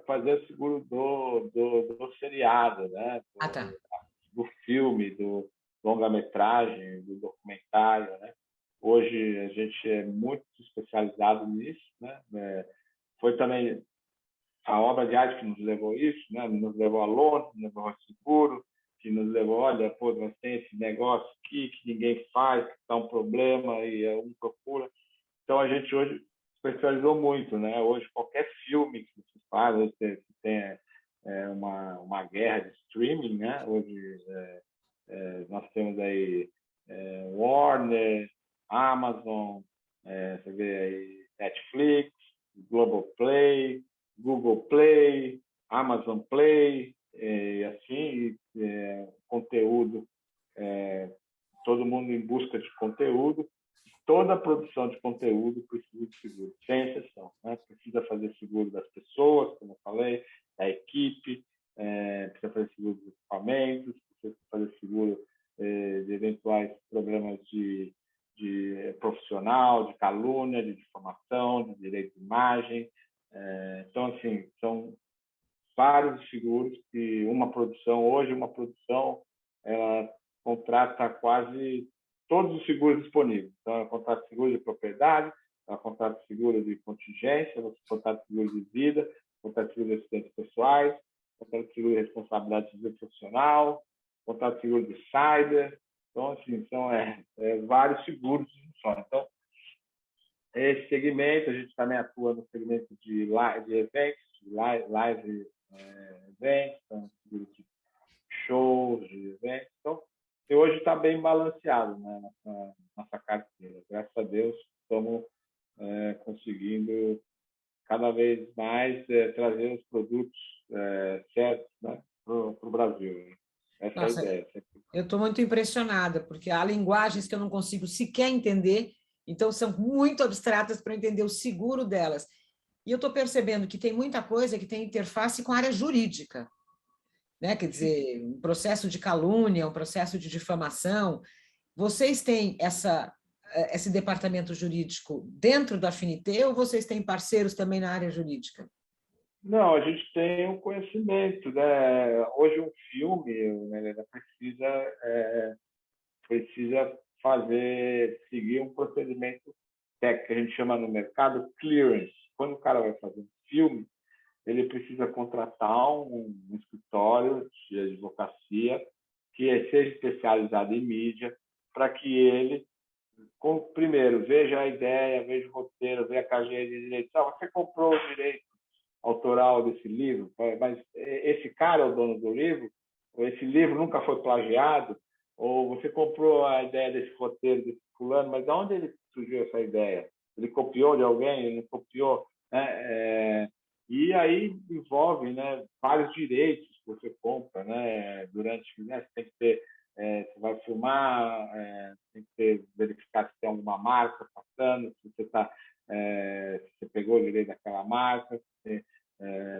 fazer seguro do seriado, né? Tá. Do filme, do longa-metragem, do documentário, né? Hoje a gente é muito especializado nisso, né? Foi também a obra de arte que nos levou a isso, né? Nos levou a Londres, nos levou a seguro, que nos levou, olha, pô, nós temos esse negócio aqui que ninguém faz, que está um problema e um procura. Então a gente hoje especializou muito, né? Hoje qualquer filme que você faz, você tem uma guerra de streaming, né? Hoje nós temos aí Warner, Amazon, você vê aí Netflix, Globoplay, Google Play, Amazon Play, e assim, conteúdo, todo mundo em busca de conteúdo. Toda a produção de conteúdo precisa de seguro, sem exceção, né? Precisa fazer seguro das pessoas, como eu falei, da equipe, precisa fazer seguro dos equipamentos, precisa fazer seguro de eventuais problemas de profissional, de calúnia, de difamação, de direito de imagem. Então, assim, são vários seguros que uma produção ela contrata quase todos os seguros disponíveis. Então, ela contrata seguro de propriedade, ela contrata seguro de contingência, ela contrata seguro de vida, contrata seguro de acidentes pessoais, contrata seguro de responsabilidade civil profissional, contrata seguro de cyber. Então, assim, são vários seguros de funciona. Então, esse segmento, a gente também atua no segmento de eventos, de live eventos, então, seguro de shows, de eventos. Então, e hoje está bem balanceado, né, nossa carteira. Graças a Deus, estamos conseguindo cada vez mais trazer os produtos certos, né, para o Brasil. Né? Essa Nossa, é a ideia. Eu estou muito impressionada, porque há linguagens que eu não consigo sequer entender, então são muito abstratas para eu entender o seguro delas. E eu estou percebendo que tem muita coisa que tem interface com a área jurídica, né? Quer dizer, um processo de calúnia, um processo de difamação. Vocês têm esse departamento jurídico dentro da Affinité ou vocês têm parceiros também na área jurídica? Não, a gente tem um conhecimento, né? Hoje um filme, né, precisa seguir um procedimento técnico que a gente chama no mercado clearance. Quando o cara vai fazer um filme, ele precisa contratar um escritório de advocacia que seja especializado em mídia, para que ele, primeiro, veja a ideia, veja o roteiro, veja a carteira de direitos. Você comprou o direito autoral desse livro, mas esse cara é o dono do livro, ou esse livro nunca foi plagiado, ou você comprou a ideia desse roteiro desse fulano, mas de onde ele surgiu essa ideia? Ele copiou de alguém? Ele não copiou? Né? E aí envolve, né, vários direitos que você compra, né, durante, né, você tem que ter, você vai filmar, tem que verificar se tem alguma marca passando, se você se você pegou o direito daquela marca.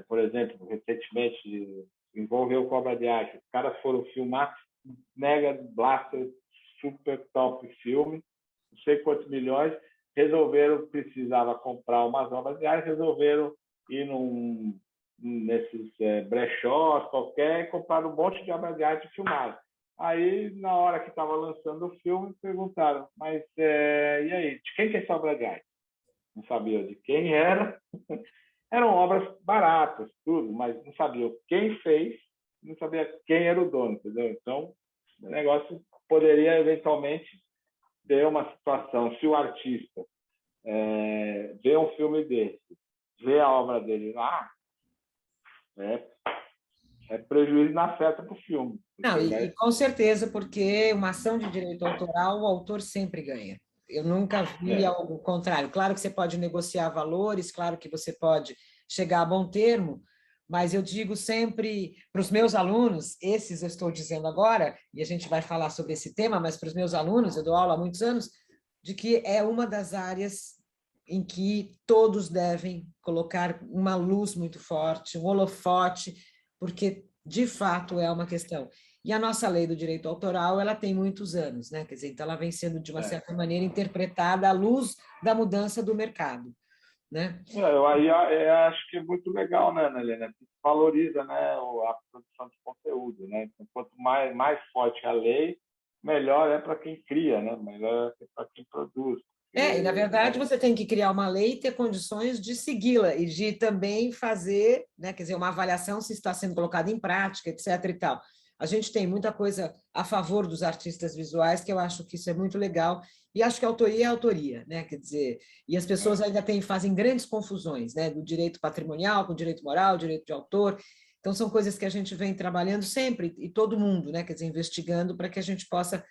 Por exemplo, recentemente envolveu Cobra de Arte. Os caras foram filmar mega blaster, super top filme, não sei quantos milhões, precisava comprar umas obras de arte, resolveram ir nesses brechós qualquer e comprar um monte de obras de arte e filmar. Aí, na hora que estava lançando o filme, perguntaram, mas e aí, de quem que é essa obra de arte? Não sabia de quem era. Eram obras baratas, tudo, mas não sabia quem fez, não sabia quem era o dono, entendeu? Então, o negócio poderia, eventualmente, ter uma situação, se o artista vê um filme desse, vê a obra dele lá, é prejuízo na festa para o filme. Não, e com certeza, porque uma ação de direito autoral, o autor sempre ganha. Eu nunca vi algo contrário. Claro que você pode negociar valores, claro que você pode chegar a bom termo, mas eu digo sempre para os meus alunos, esses eu estou dizendo agora, e a gente vai falar sobre esse tema, mas para os meus alunos, eu dou aula há muitos anos, de que é uma das áreas em que todos devem colocar uma luz muito forte, um holofote, porque, de fato, é uma questão. E a nossa lei do direito autoral, ela tem muitos anos, né? Quer dizer, então ela vem sendo, de uma certa maneira, interpretada à luz da mudança do mercado, né? Eu acho que é muito legal, né, Helena? Valoriza, né, a produção de conteúdo, né? Então, quanto mais forte a lei, melhor é para quem cria, né? Melhor é para quem produz. E na verdade você tem que criar uma lei e ter condições de segui-la e de também fazer, né, quer dizer, uma avaliação se está sendo colocada em prática, etc. e tal. A gente tem muita coisa a favor dos artistas visuais, que eu acho que isso é muito legal, e acho que autoria é autoria, né? Quer dizer, e as pessoas ainda fazem grandes confusões, né, do direito patrimonial com o direito moral, direito de autor. Então são coisas que a gente vem trabalhando sempre e todo mundo, né, quer dizer, investigando para que a gente possa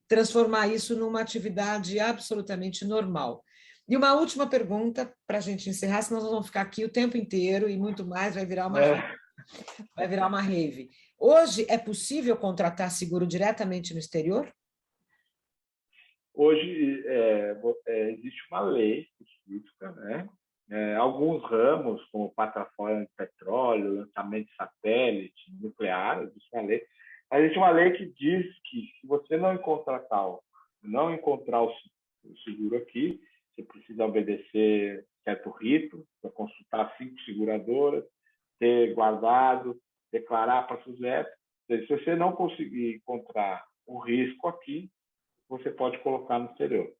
transformar isso numa atividade absolutamente normal. E uma última pergunta para a gente encerrar, senão nós vamos ficar aqui o tempo inteiro e muito mais, vai virar uma rave. Hoje é possível contratar seguro diretamente no exterior? Hoje existe uma lei específica, né? Alguns ramos, como plataforma de petróleo, lançamento de satélite, nuclear, existe uma lei. Mas existe uma lei que diz que se você não encontrar o seguro aqui, você precisa obedecer certo rito, para consultar 5 seguradoras, ter guardado, declarar para a SUSEP. Se você não conseguir encontrar o risco aqui, você pode colocar no exterior.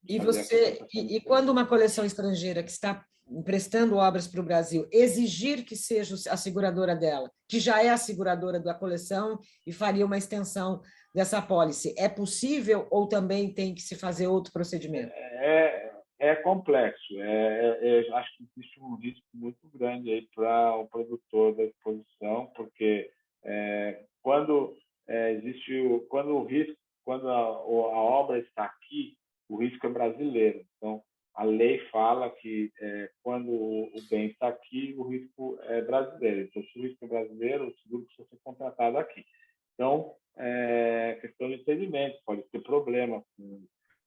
E quando uma coleção estrangeira que está emprestando obras para o Brasil exigir que seja a seguradora dela, que já é a seguradora da coleção e faria uma extensão dessa apólice, é possível ou também tem que se fazer outro procedimento? É complexo. Acho que existe um risco muito grande aí para o produtor da exposição, porque quando a obra está aqui, o risco é brasileiro. Então, a lei fala que quando o bem está aqui, o risco é brasileiro. Então, se o risco é brasileiro, o seguro precisa ser contratado aqui. Então, questão de entendimento, pode ter problema.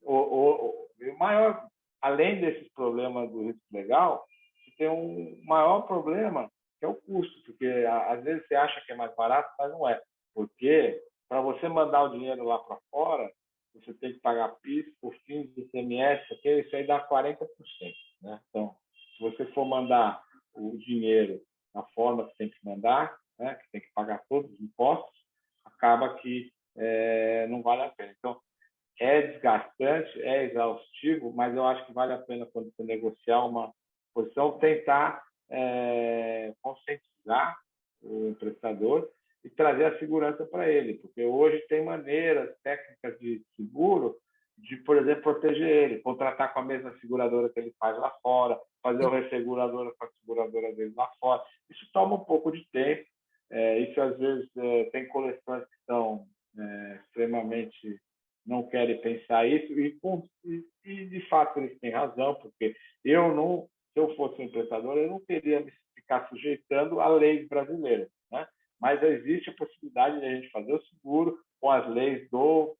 O maior, além desses problemas do risco legal, tem um maior problema, que é o custo, porque às vezes você acha que é mais barato, mas não é. Porque para você mandar o dinheiro lá para fora, você tem que pagar PIS, por fins de ICMS, isso aí dá 40%. Né? Então, se você for mandar o dinheiro da forma que tem que mandar, né, que tem que pagar todos os impostos, acaba que não vale a pena. Então, é desgastante, é exaustivo, mas eu acho que vale a pena, quando você negociar uma posição, tentar conscientizar o emprestador e trazer a segurança para ele, porque hoje tem maneiras técnicas de seguro de, por exemplo, proteger ele, contratar com a mesma seguradora que ele faz lá fora, fazer o resseguradora com a seguradora dele lá fora. Isso toma um pouco de tempo, isso às vezes tem coleções que são extremamente não querem pensar isso e de fato eles têm razão, porque se eu fosse um emprestador, eu não queria me ficar sujeitando a leis brasileiras, né? Mas existe a possibilidade de a gente fazer o seguro com as leis do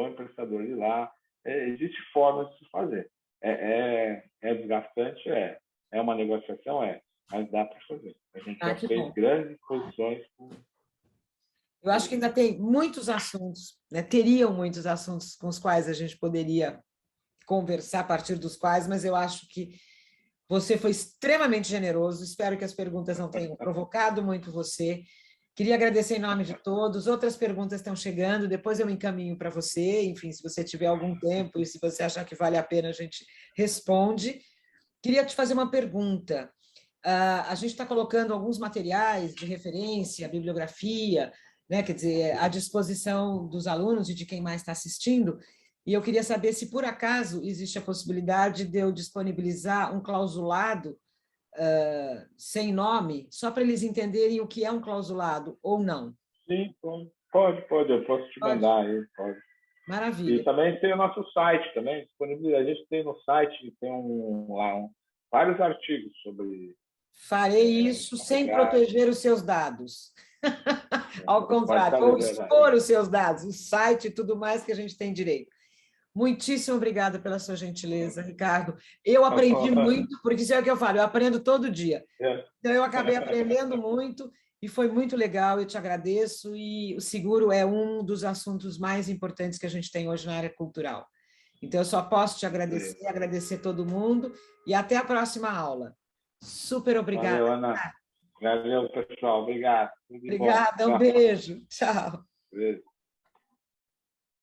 emprestador de lá. Existe formas de se fazer. É desgastante? É uma negociação? Mas dá para fazer. A gente já fez grandes posições. Eu acho que ainda tem muitos assuntos, né? Teriam muitos assuntos com os quais a gente poderia conversar, a partir dos quais, mas eu acho que você foi extremamente generoso, espero que as perguntas não tenham provocado muito você. Queria agradecer em nome de todos. Outras perguntas estão chegando, depois eu encaminho para você. Enfim, se você tiver algum tempo e se você achar que vale a pena, a gente responde. Queria te fazer uma pergunta. A gente está colocando alguns materiais de referência, bibliografia, né, quer dizer, à disposição dos alunos e de quem mais está assistindo. E eu queria saber se, por acaso, existe a possibilidade de eu disponibilizar um clausulado sem nome, só para eles entenderem o que é um clausulado ou não. Sim, pode, eu posso te mandar aí, pode. Maravilha. E também tem o nosso site, também, disponibilidade. A gente tem no site, tem vários artigos sobre... Farei isso sem proteger os seus dados. Ao contrário, vou expor os seus dados, o site e tudo mais que a gente tem direito. Muitíssimo obrigada pela sua gentileza, Ricardo. Eu aprendi muito, porque isso é o que eu falo, eu aprendo todo dia. Então, eu acabei aprendendo muito e foi muito legal, eu te agradeço. E o seguro é um dos assuntos mais importantes que a gente tem hoje na área cultural. Então, eu só posso te agradecer, agradecer todo mundo e até a próxima aula. Super obrigada. Valeu, Ana. Valeu, pessoal. Obrigado. Obrigada, um beijo. Tchau. Beijo.